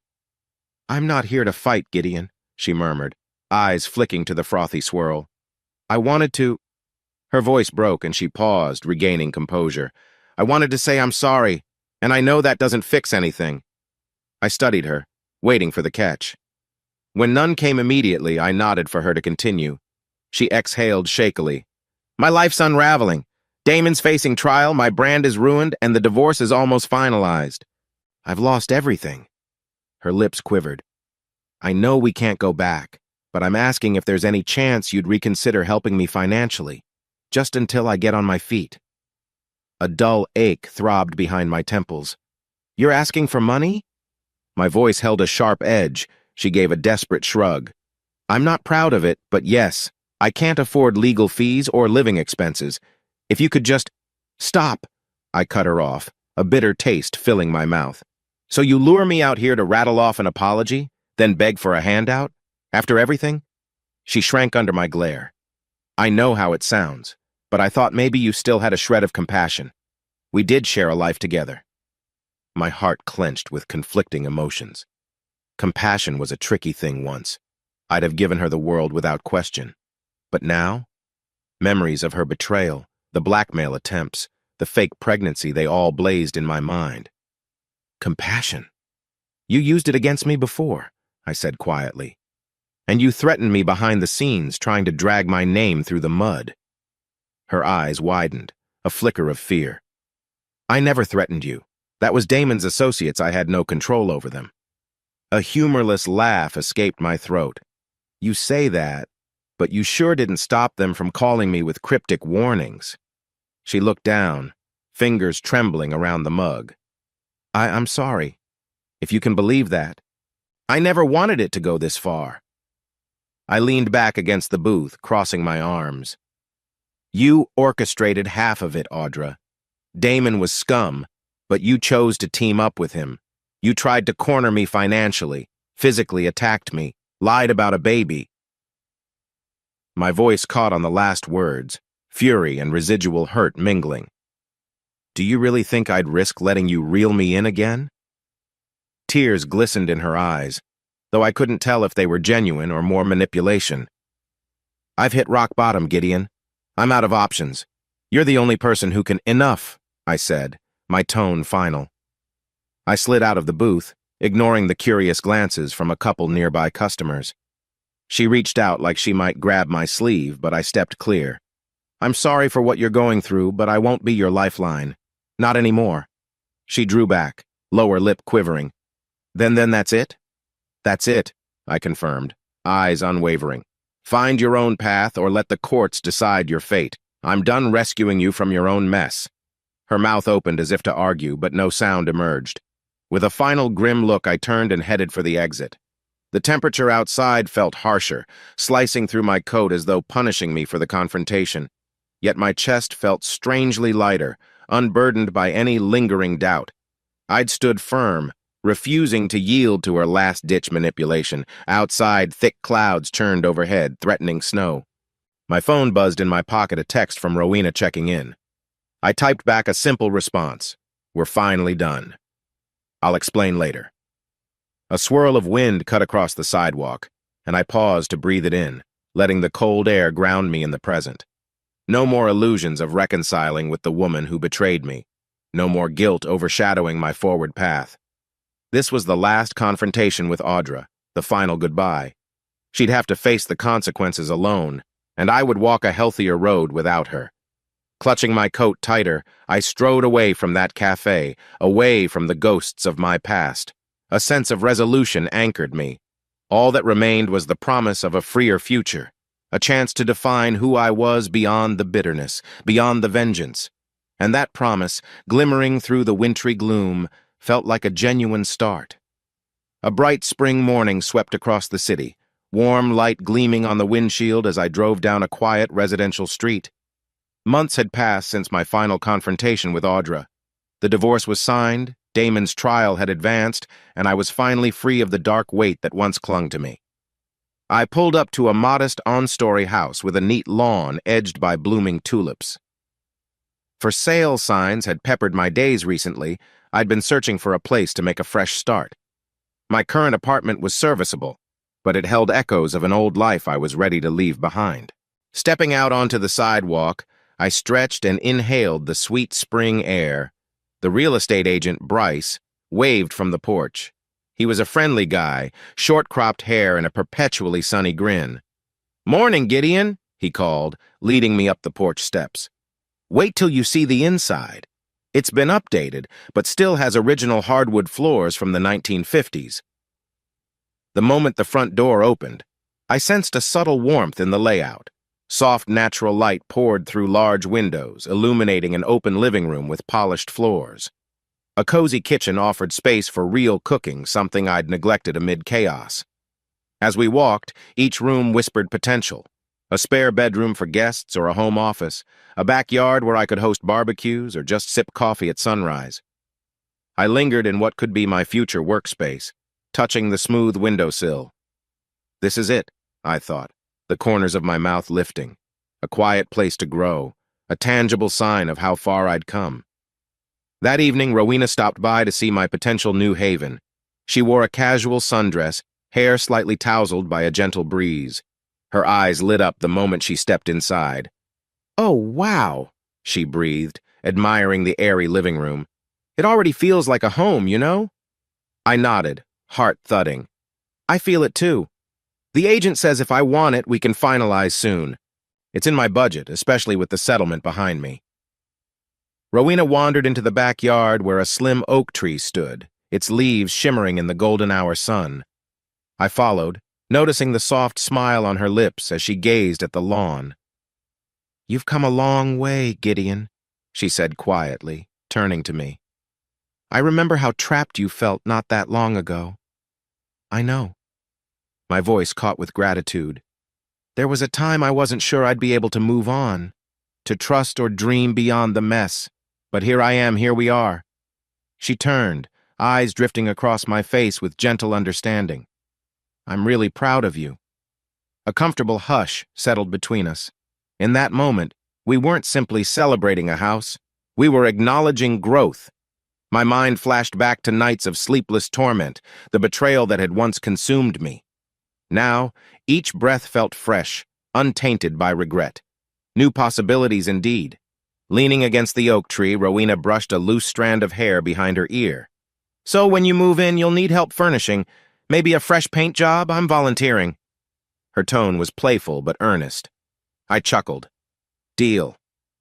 A: "I'm not here to fight, Gideon," she murmured, eyes flicking to the frothy swirl. "I wanted to—" Her voice broke and she paused, regaining composure. "I wanted to say I'm sorry, and I know that doesn't fix anything." I studied her, waiting for the catch. When none came immediately, I nodded for her to continue. She exhaled shakily. "My life's unraveling. Damon's facing trial, my brand is ruined, and the divorce is almost finalized. I've lost everything." Her lips quivered. "I know we can't go back, but I'm asking if there's any chance you'd reconsider helping me financially, just until I get on my feet." A dull ache throbbed behind my temples. "You're asking for money?" My voice held a sharp edge. She gave a desperate shrug. "I'm not proud of it, but yes, I can't afford legal fees or living expenses. If you could just—" "Stop!" I cut her off, a bitter taste filling my mouth. "So you lure me out here to rattle off an apology, then beg for a handout? After everything?" She shrank under my glare. "I know how it sounds, but I thought maybe you still had a shred of compassion. We did share a life together." My heart clenched with conflicting emotions. Compassion was a tricky thing once. I'd have given her the world without question. But now? Memories of her betrayal, the blackmail attempts, the fake pregnancy, they all blazed in my mind. "Compassion? You used it against me before," I said quietly. "And you threatened me behind the scenes, trying to drag my name through the mud." Her eyes widened, a flicker of fear. "I never threatened you. That was Damon's associates. I had no control over them. A humorless laugh escaped my throat. You say that, but you sure didn't stop them from calling me with cryptic warnings. She looked down, fingers trembling around the mug. I'm sorry, if you can believe that. I never wanted it to go this far. I leaned back against the booth, crossing my arms. You orchestrated half of it, Audra. Damon was scum, but you chose to team up with him. You tried to corner me financially, physically attacked me, lied about a baby. My voice caught on the last words, fury and residual hurt mingling. Do you really think I'd risk letting you reel me in again? Tears glistened in her eyes, though I couldn't tell if they were genuine or more manipulation. I've hit rock bottom, Gideon. I'm out of options. You're the only person who can— Enough, I said, my tone final. I slid out of the booth, ignoring the curious glances from a couple nearby customers. She reached out like she might grab my sleeve, but I stepped clear. I'm sorry for what you're going through, but I won't be your lifeline. Not anymore. She drew back, lower lip quivering. Then that's it? That's it, I confirmed, eyes unwavering. Find your own path or let the courts decide your fate. I'm done rescuing you from your own mess. Her mouth opened as if to argue, but no sound emerged. With a final grim look, I turned and headed for the exit. The temperature outside felt harsher, slicing through my coat as though punishing me for the confrontation. Yet my chest felt strangely lighter, unburdened by any lingering doubt. I'd stood firm, refusing to yield to her last-ditch manipulation. Outside, thick clouds churned overhead, threatening snow. My phone buzzed in my pocket, a text from Rowena checking in. I typed back a simple response. We're finally done. I'll explain later. A swirl of wind cut across the sidewalk, and I paused to breathe it in, letting the cold air ground me in the present. No more illusions of reconciling with the woman who betrayed me. No more guilt overshadowing my forward path. This was the last confrontation with Audra, the final goodbye. She'd have to face the consequences alone, and I would walk a healthier road without her. Clutching my coat tighter, I strode away from that cafe, away from the ghosts of my past. A sense of resolution anchored me. All that remained was the promise of a freer future, a chance to define who I was beyond the bitterness, beyond the vengeance. And that promise, glimmering through the wintry gloom, felt like a genuine start. A bright spring morning swept across the city, warm light gleaming on the windshield as I drove down a quiet residential street. Months had passed since my final confrontation with Audra. The divorce was signed, Damon's trial had advanced, and I was finally free of the dark weight that once clung to me. I pulled up to a modest on-story house with a neat lawn edged by blooming tulips. For sale signs had peppered my days recently. I'd been searching for a place to make a fresh start. My current apartment was serviceable, but it held echoes of an old life I was ready to leave behind. Stepping out onto the sidewalk, I stretched and inhaled the sweet spring air. The real estate agent, Bryce, waved from the porch. He was a friendly guy, short-cropped hair and a perpetually sunny grin. "Morning, Gideon," he called, leading me up the porch steps. "Wait till you see the inside. It's been updated, but still has original hardwood floors from the 1950s. The moment the front door opened, I sensed a subtle warmth in the layout. Soft natural light poured through large windows, illuminating an open living room with polished floors. A cozy kitchen offered space for real cooking, something I'd neglected amid chaos. As we walked, each room whispered potential. A spare bedroom for guests or a home office, a backyard where I could host barbecues or just sip coffee at sunrise. I lingered in what could be my future workspace, touching the smooth windowsill. This is it, I thought, the corners of my mouth lifting. A quiet place to grow, a tangible sign of how far I'd come. That evening, Rowena stopped by to see my potential new haven. She wore a casual sundress, hair slightly tousled by a gentle breeze. Her eyes lit up the moment she stepped inside. "Oh, wow," she breathed, admiring the airy living room. "It already feels like a home, you know?" I nodded, heart thudding. "I feel it too. The agent says if I want it, we can finalize soon. It's in my budget, especially with the settlement behind me." Rowena wandered into the backyard where a slim oak tree stood, its leaves shimmering in the golden hour sun. I followed, noticing the soft smile on her lips as she gazed at the lawn. "You've come a long way, Gideon," she said quietly, turning to me. "I remember how trapped you felt not that long ago." "I know." My voice caught with gratitude. "There was a time I wasn't sure I'd be able to move on, to trust or dream beyond the mess, but here we are." She turned, eyes drifting across my face with gentle understanding. "I'm really proud of you." A comfortable hush settled between us. In that moment, we weren't simply celebrating a house, we were acknowledging growth. My mind flashed back to nights of sleepless torment, the betrayal that had once consumed me. Now, each breath felt fresh, untainted by regret. New possibilities indeed. Leaning against the oak tree, Rowena brushed a loose strand of hair behind her ear. "So when you move in, you'll need help furnishing. Maybe a fresh paint job? I'm volunteering." Her tone was playful but earnest. I chuckled. "Deal.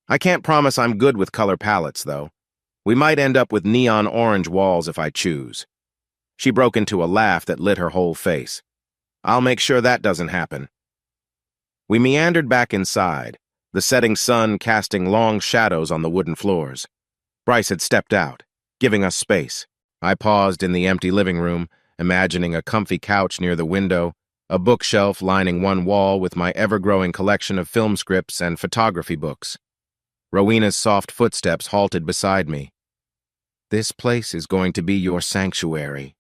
A: I can't promise I'm good with color palettes, though. We might end up with neon orange walls if I choose." She broke into a laugh that lit her whole face. "I'll make sure that doesn't happen." We meandered back inside, the setting sun casting long shadows on the wooden floors. Bryce had stepped out, giving us space. I paused in the empty living room, imagining a comfy couch near the window, a bookshelf lining one wall with my ever-growing collection of film scripts and photography books. Rowena's soft footsteps halted beside me. "This place is going to be your sanctuary,"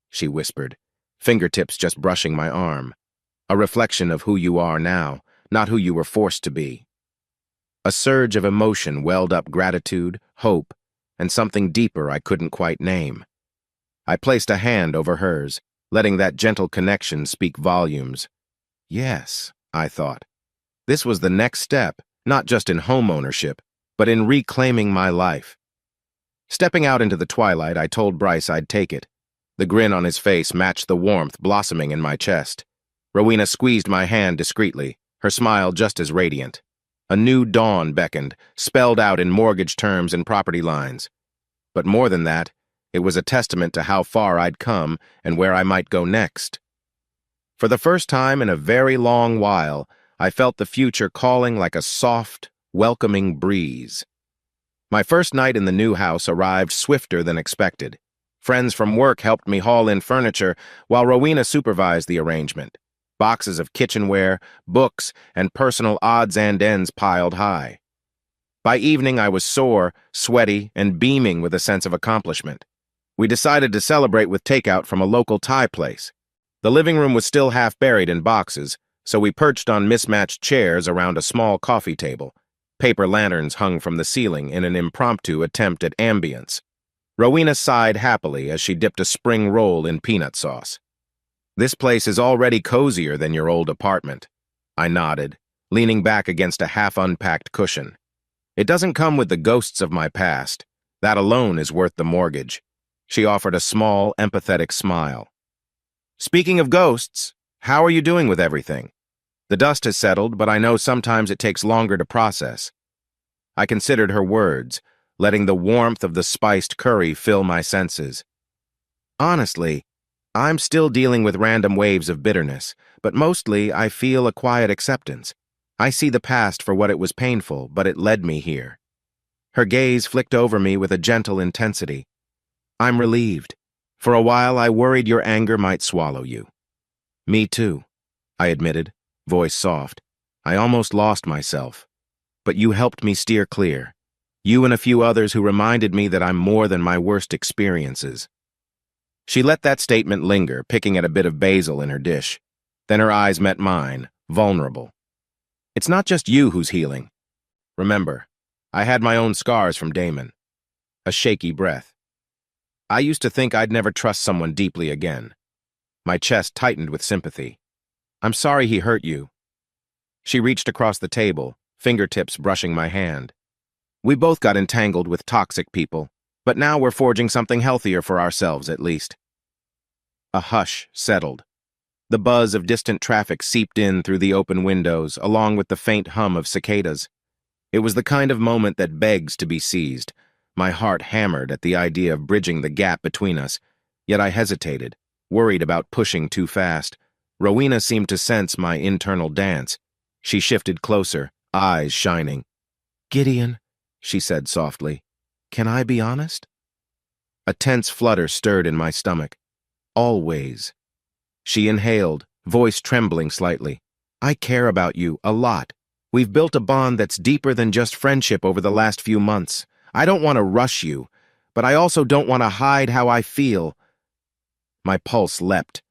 A: she whispered, fingertips just brushing my arm. "A reflection of who you are now, not who you were forced to be." A surge of emotion welled up, gratitude, hope, and something deeper I couldn't quite name. I placed a hand over hers, letting that gentle connection speak volumes. Yes, I thought. This was the next step, not just in home ownership, but in reclaiming my life. Stepping out into the twilight, I told Bryce I'd take it. The grin on his face matched the warmth blossoming in my chest. Rowena squeezed my hand discreetly, her smile just as radiant. A new dawn beckoned, spelled out in mortgage terms and property lines. But more than that, it was a testament to how far I'd come and where I might go next. For the first time in a very long while, I felt the future calling like a soft, welcoming breeze. My first night in the new house arrived swifter than expected. Friends from work helped me haul in furniture, while Rowena supervised the arrangement. Boxes of kitchenware, books, and personal odds and ends piled high. By evening, I was sore, sweaty, and beaming with a sense of accomplishment. We decided to celebrate with takeout from a local Thai place. The living room was still half buried in boxes, so we perched on mismatched chairs around a small coffee table. Paper lanterns hung from the ceiling in an impromptu attempt at ambience. Rowena sighed happily as she dipped a spring roll in peanut sauce. "This place is already cozier than your old apartment." I nodded, leaning back against a half-unpacked cushion. "It doesn't come with the ghosts of my past. That alone is worth the mortgage." She offered a small, empathetic smile. "Speaking of ghosts, how are you doing with everything? The dust has settled, but I know sometimes it takes longer to process." I considered her words, letting the warmth of the spiced curry fill my senses. "Honestly, I'm still dealing with random waves of bitterness, but mostly I feel a quiet acceptance. I see the past for what it was painful, but it led me here." Her gaze flicked over me with a gentle intensity. "I'm relieved. For a while I worried your anger might swallow you." "Me too," I admitted, voice soft. "I almost lost myself. But you helped me steer clear. You and a few others who reminded me that I'm more than my worst experiences." She let that statement linger, picking at a bit of basil in her dish. Then her eyes met mine, vulnerable. "It's not just you who's healing. Remember, I had my own scars from Damon." A shaky breath. "I used to think I'd never trust someone deeply again." My chest tightened with sympathy. "I'm sorry he hurt you." She reached across the table, fingertips brushing my hand. "We both got entangled with toxic people, but now we're forging something healthier for ourselves, at least." A hush settled. The buzz of distant traffic seeped in through the open windows, along with the faint hum of cicadas. It was the kind of moment that begs to be seized, My heart hammered at the idea of bridging the gap between us, yet I hesitated, worried about pushing too fast. Rowena seemed to sense my internal dance. She shifted closer, eyes shining. "Gideon," she said softly, "can I be honest?" A tense flutter stirred in my stomach. "Always." She inhaled, voice trembling slightly. "I care about you, a lot. We've built a bond that's deeper than just friendship over the last few months. I don't want to rush you, but I also don't want to hide how I feel." My pulse leapt.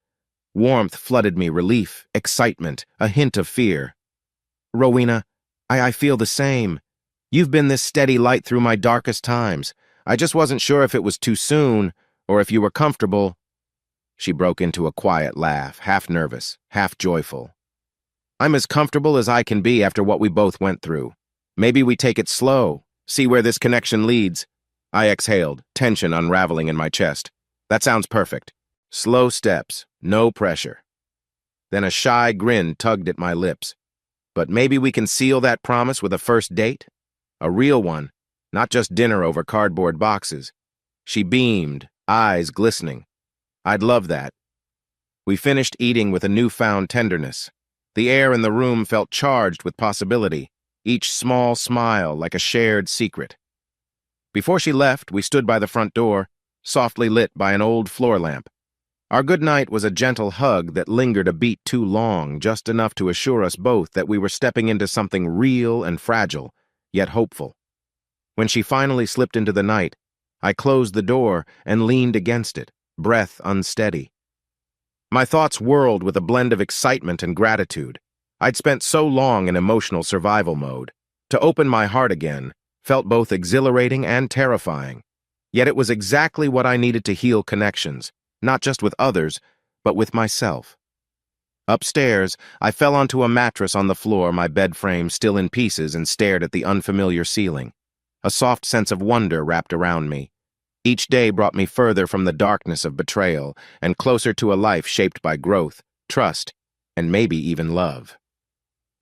A: Warmth flooded me, relief, excitement, a hint of fear. "Rowena, I feel the same. You've been this steady light through my darkest times. I just wasn't sure if it was too soon, or if you were comfortable." She broke into a quiet laugh, half nervous, half joyful. "I'm as comfortable as I can be after what we both went through. Maybe we take it slow, see where this connection leads." I exhaled, tension unraveling in my chest. "That sounds perfect. Slow steps, no pressure." Then a shy grin tugged at my lips. "But maybe we can seal that promise with a first date? A real one, not just dinner over cardboard boxes." She beamed, eyes glistening. "I'd love that." We finished eating with a newfound tenderness. The air in the room felt charged with possibility, each small smile like a shared secret. Before she left, we stood by the front door, softly lit by an old floor lamp. Our goodnight was a gentle hug that lingered a beat too long, just enough to assure us both that we were stepping into something real and fragile, yet hopeful. When she finally slipped into the night, I closed the door and leaned against it, breath unsteady. My thoughts whirled with a blend of excitement and gratitude. I'd spent so long in emotional survival mode. To open my heart again felt both exhilarating and terrifying. Yet it was exactly what I needed to heal connections, not just with others, but with myself. Upstairs, I fell onto a mattress on the floor, my bed frame still in pieces, and stared at the unfamiliar ceiling. A soft sense of wonder wrapped around me. Each day brought me further from the darkness of betrayal and closer to a life shaped by growth, trust, and maybe even love.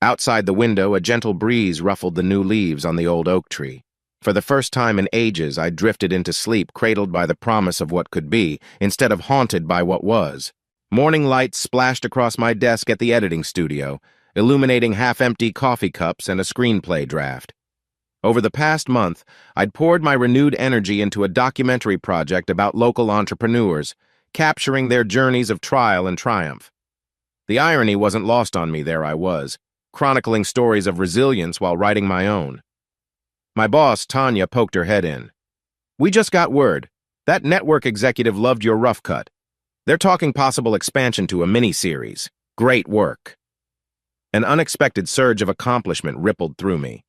A: Outside the window, a gentle breeze ruffled the new leaves on the old oak tree. For the first time in ages, I drifted into sleep, cradled by the promise of what could be, instead of haunted by what was. Morning lights splashed across my desk at the editing studio, illuminating half-empty coffee cups and a screenplay draft. Over the past month, I'd poured my renewed energy into a documentary project about local entrepreneurs, capturing their journeys of trial and triumph. The irony wasn't lost on me. There I was, chronicling stories of resilience while writing my own. My boss, Tanya, poked her head in. "We just got word. That network executive loved your rough cut. They're talking possible expansion to a mini-series. Great work." An unexpected surge of accomplishment rippled through me.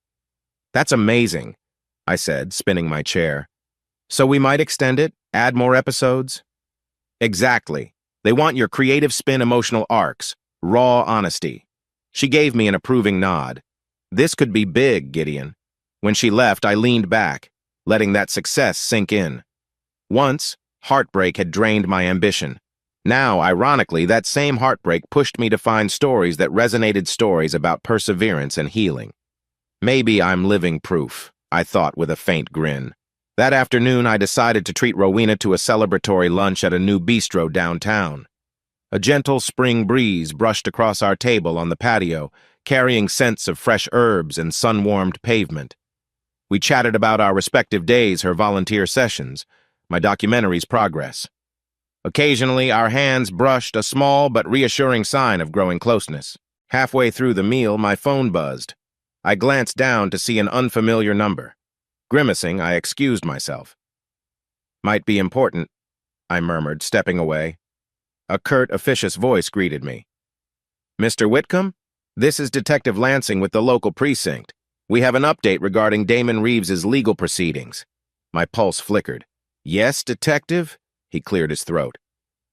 A: "That's amazing," I said, spinning my chair. "So we might extend it, add more episodes?" "Exactly. They want your creative spin emotional arcs, raw honesty." She gave me an approving nod. "This could be big, Gideon." When she left, I leaned back, letting that success sink in. Once, heartbreak had drained my ambition. Now, ironically, that same heartbreak pushed me to find stories that resonated, stories about perseverance and healing. Maybe I'm living proof, I thought with a faint grin. That afternoon, I decided to treat Rowena to a celebratory lunch at a new bistro downtown. A gentle spring breeze brushed across our table on the patio, carrying scents of fresh herbs and sun-warmed pavement. We chatted about our respective days, her volunteer sessions, my documentary's progress. Occasionally, our hands brushed, a small but reassuring sign of growing closeness. Halfway through the meal, my phone buzzed. I glanced down to see an unfamiliar number. Grimacing, I excused myself. "Might be important," I murmured, stepping away. A curt, officious voice greeted me. "Mr. Whitcomb? This is Detective Lansing with the local precinct. We have an update regarding Damon Reeves's legal proceedings." My pulse flickered. "Yes, Detective?" He cleared his throat.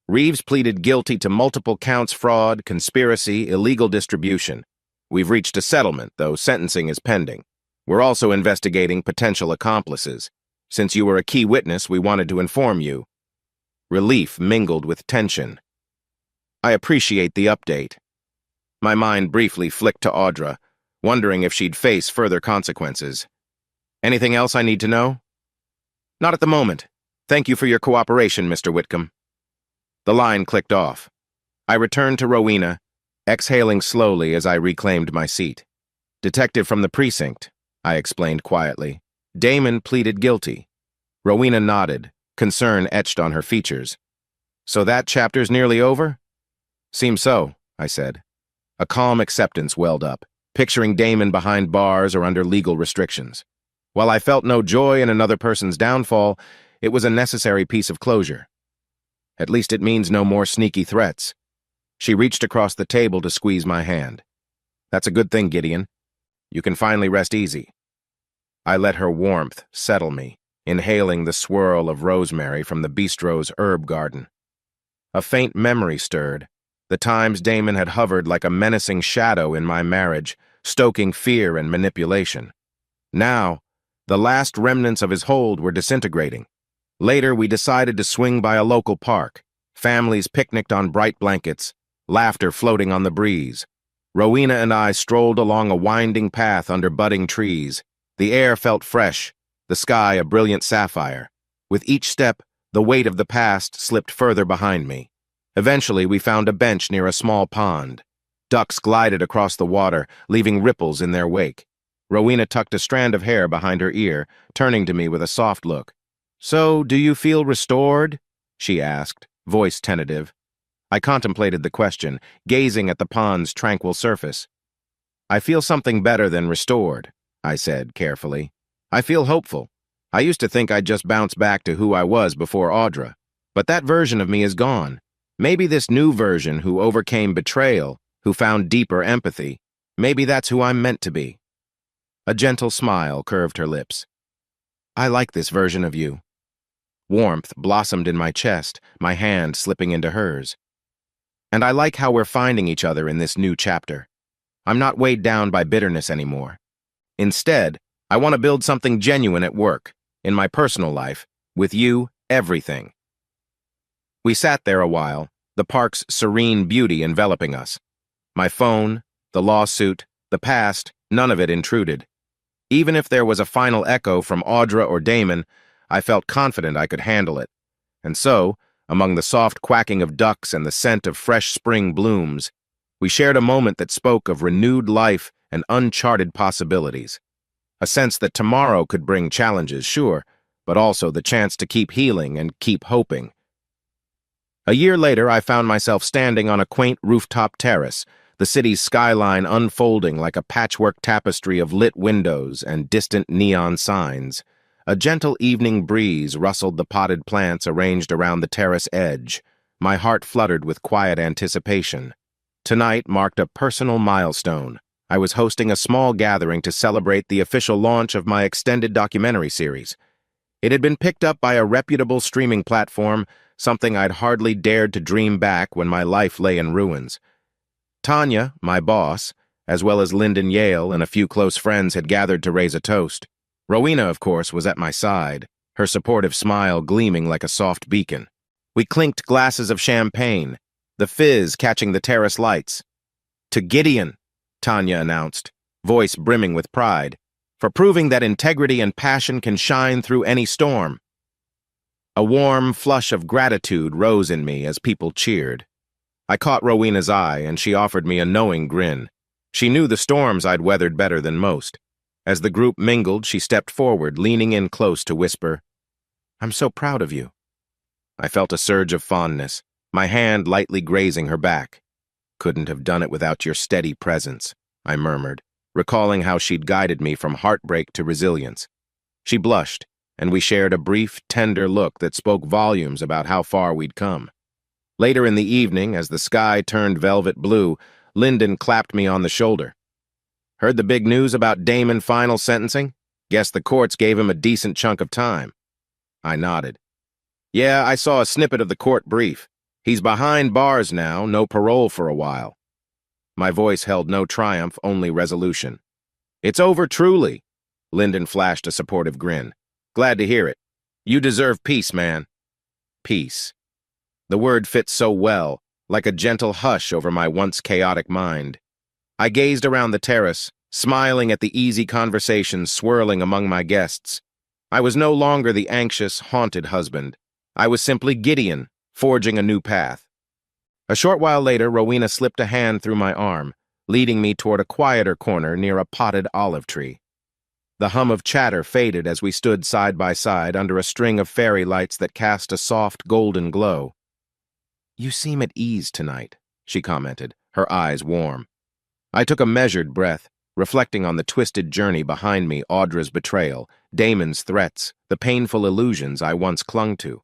A: "Reeves pleaded guilty to multiple counts: fraud, conspiracy, illegal distribution. We've reached a settlement, though sentencing is pending. We're also investigating potential accomplices. Since you were a key witness, we wanted to inform you." Relief mingled with tension. "I appreciate the update." My mind briefly flicked to Audra, wondering if she'd face further consequences. "Anything else I need to know?" Not at the moment. Thank you for your cooperation, Mr. Whitcomb. The line clicked off. I returned to Rowena, exhaling slowly as I reclaimed my seat. Detective from the precinct, I explained quietly. Damon pleaded guilty. Rowena nodded, concern etched on her features. So that chapter's nearly over? Seems so, I said. A calm acceptance welled up, picturing Damon behind bars or under legal restrictions. While I felt no joy in another person's downfall, it was a necessary piece of closure. At least it means no more sneaky threats. She reached across the table to squeeze my hand. That's a good thing, Gideon. You can finally rest easy. I let her warmth settle me, inhaling the swirl of rosemary from the bistro's herb garden. A faint memory stirred, the times Damon had hovered like a menacing shadow in my marriage, stoking fear and manipulation. Now, the last remnants of his hold were disintegrating. Later, we decided to swing by a local park. Families picnicked on bright blankets, laughter floating on the breeze. Rowena and I strolled along a winding path under budding trees. The air felt fresh, the sky a brilliant sapphire. With each step, the weight of the past slipped further behind me. Eventually, we found a bench near a small pond. Ducks glided across the water, leaving ripples in their wake. Rowena tucked a strand of hair behind her ear, turning to me with a soft look. "So, do you feel restored?" she asked, voice tentative. I contemplated the question, gazing at the pond's tranquil surface. "I feel something better than restored," I said carefully. "I feel hopeful. I used to think I'd just bounce back to who I was before Audra, but that version of me is gone. Maybe this new version who overcame betrayal, who found deeper empathy, maybe that's who I'm meant to be." A gentle smile curved her lips. "I like this version of you." Warmth blossomed in my chest, my hand slipping into hers. "And I like how we're finding each other in this new chapter. I'm not weighed down by bitterness anymore. Instead, I want to build something genuine at work, in my personal life, with you, everything." We sat there a while, the park's serene beauty enveloping us. My phone, the lawsuit, the past, none of it intruded. Even if there was a final echo from Audra or Damon, I felt confident I could handle it. And so, among the soft quacking of ducks and the scent of fresh spring blooms, we shared a moment that spoke of renewed life and uncharted possibilities. A sense that tomorrow could bring challenges, sure, but also the chance to keep healing and keep hoping. A year later, I found myself standing on a quaint rooftop terrace, the city's skyline unfolding like a patchwork tapestry of lit windows and distant neon signs. A gentle evening breeze rustled the potted plants arranged around the terrace edge. My heart fluttered with quiet anticipation. Tonight marked a personal milestone. I was hosting a small gathering to celebrate the official launch of my extended documentary series. It had been picked up by a reputable streaming platform, something I'd hardly dared to dream back when my life lay in ruins. Tanya, my boss, as well as Lyndon Yale and a few close friends had gathered to raise a toast. Rowena, of course, was at my side, her supportive smile gleaming like a soft beacon. We clinked glasses of champagne, the fizz catching the terrace lights. "To Gideon," Tanya announced, voice brimming with pride, "for proving that integrity and passion can shine through any storm." A warm flush of gratitude rose in me as people cheered. I caught Rowena's eye, and she offered me a knowing grin. She knew the storms I'd weathered better than most. As the group mingled, she stepped forward, leaning in close to whisper, "I'm so proud of you." I felt a surge of fondness, my hand lightly grazing her back. "Couldn't have done it without your steady presence," I murmured, recalling how she'd guided me from heartbreak to resilience. She blushed, and we shared a brief, tender look that spoke volumes about how far we'd come. Later in the evening, as the sky turned velvet blue, Lyndon clapped me on the shoulder. "Heard the big news about Damon final sentencing? Guess the courts gave him a decent chunk of time." I nodded. "Yeah, I saw a snippet of the court brief. He's behind bars now, no parole for a while." My voice held no triumph, only resolution. "It's over truly." Lyndon flashed a supportive grin. "Glad to hear it. You deserve peace, man." Peace. The word fit so well, like a gentle hush over my once chaotic mind. I gazed around the terrace, smiling at the easy conversations swirling among my guests. I was no longer the anxious, haunted husband. I was simply Gideon, forging a new path. A short while later, Rowena slipped a hand through my arm, leading me toward a quieter corner near a potted olive tree. The hum of chatter faded as we stood side by side under a string of fairy lights that cast a soft, golden glow. "You seem at ease tonight," she commented, her eyes warm. I took a measured breath, reflecting on the twisted journey behind me, Audra's betrayal, Damon's threats, the painful illusions I once clung to.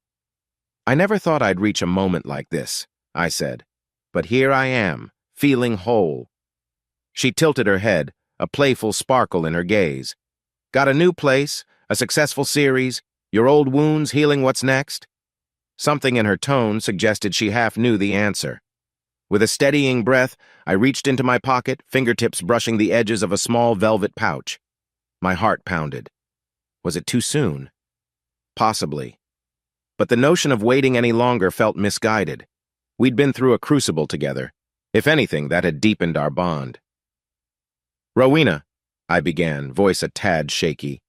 A: "I never thought I'd reach a moment like this," I said, "but here I am, feeling whole." She tilted her head, a playful sparkle in her gaze. "Got a new place, a successful series, your old wounds healing what's next?" Something in her tone suggested she half knew the answer. With a steadying breath, I reached into my pocket, fingertips brushing the edges of a small velvet pouch. My heart pounded. Was it too soon? Possibly. But the notion of waiting any longer felt misguided. We'd been through a crucible together. If anything, that had deepened our bond. "Rowena," I began, voice a tad shaky.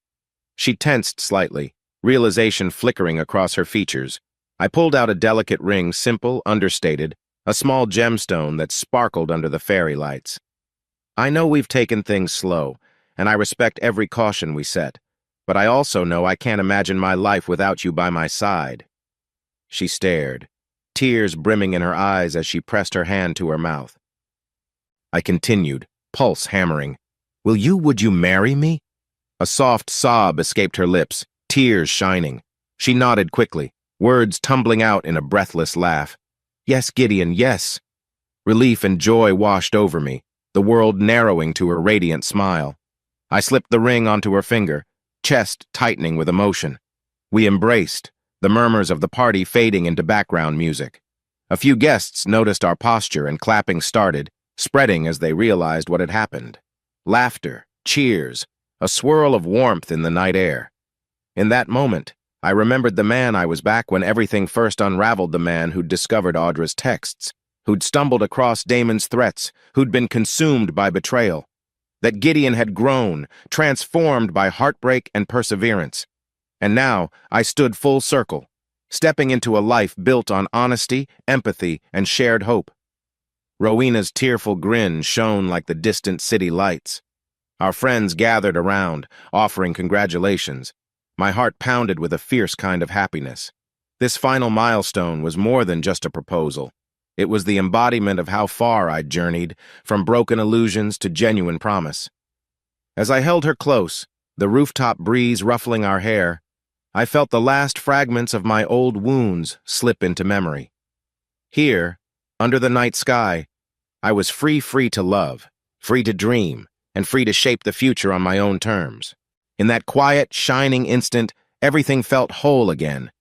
A: She tensed slightly, realization flickering across her features. I pulled out a delicate ring, simple, understated, a small gemstone that sparkled under the fairy lights. "I know we've taken things slow, and I respect every caution we set, but I also know I can't imagine my life without you by my side." She stared, tears brimming in her eyes as she pressed her hand to her mouth. I continued, pulse hammering. Would you marry me?" A soft sob escaped her lips, tears shining. She nodded quickly, words tumbling out in a breathless laugh. "Yes, Gideon, yes." Relief and joy washed over me, the world narrowing to her radiant smile. I slipped the ring onto her finger, chest tightening with emotion. We embraced, the murmurs of the party fading into background music. A few guests noticed our posture and clapping started, spreading as they realized what had happened. Laughter, cheers, a swirl of warmth in the night air. In that moment, I remembered the man I was back when everything first unraveled, the man who'd discovered Audra's texts, who'd stumbled across Damon's threats, who'd been consumed by betrayal. That Gideon had grown, transformed by heartbreak and perseverance. And now I stood full circle, stepping into a life built on honesty, empathy, and shared hope. Rowena's tearful grin shone like the distant city lights. Our friends gathered around, offering congratulations. My heart pounded with a fierce kind of happiness. This final milestone was more than just a proposal. It was the embodiment of how far I'd journeyed, from broken illusions to genuine promise. As I held her close, the rooftop breeze ruffling our hair, I felt the last fragments of my old wounds slip into memory. Here, under the night sky, I was free to love, free to dream, and free to shape the future on my own terms. In that quiet, shining instant, everything felt whole again.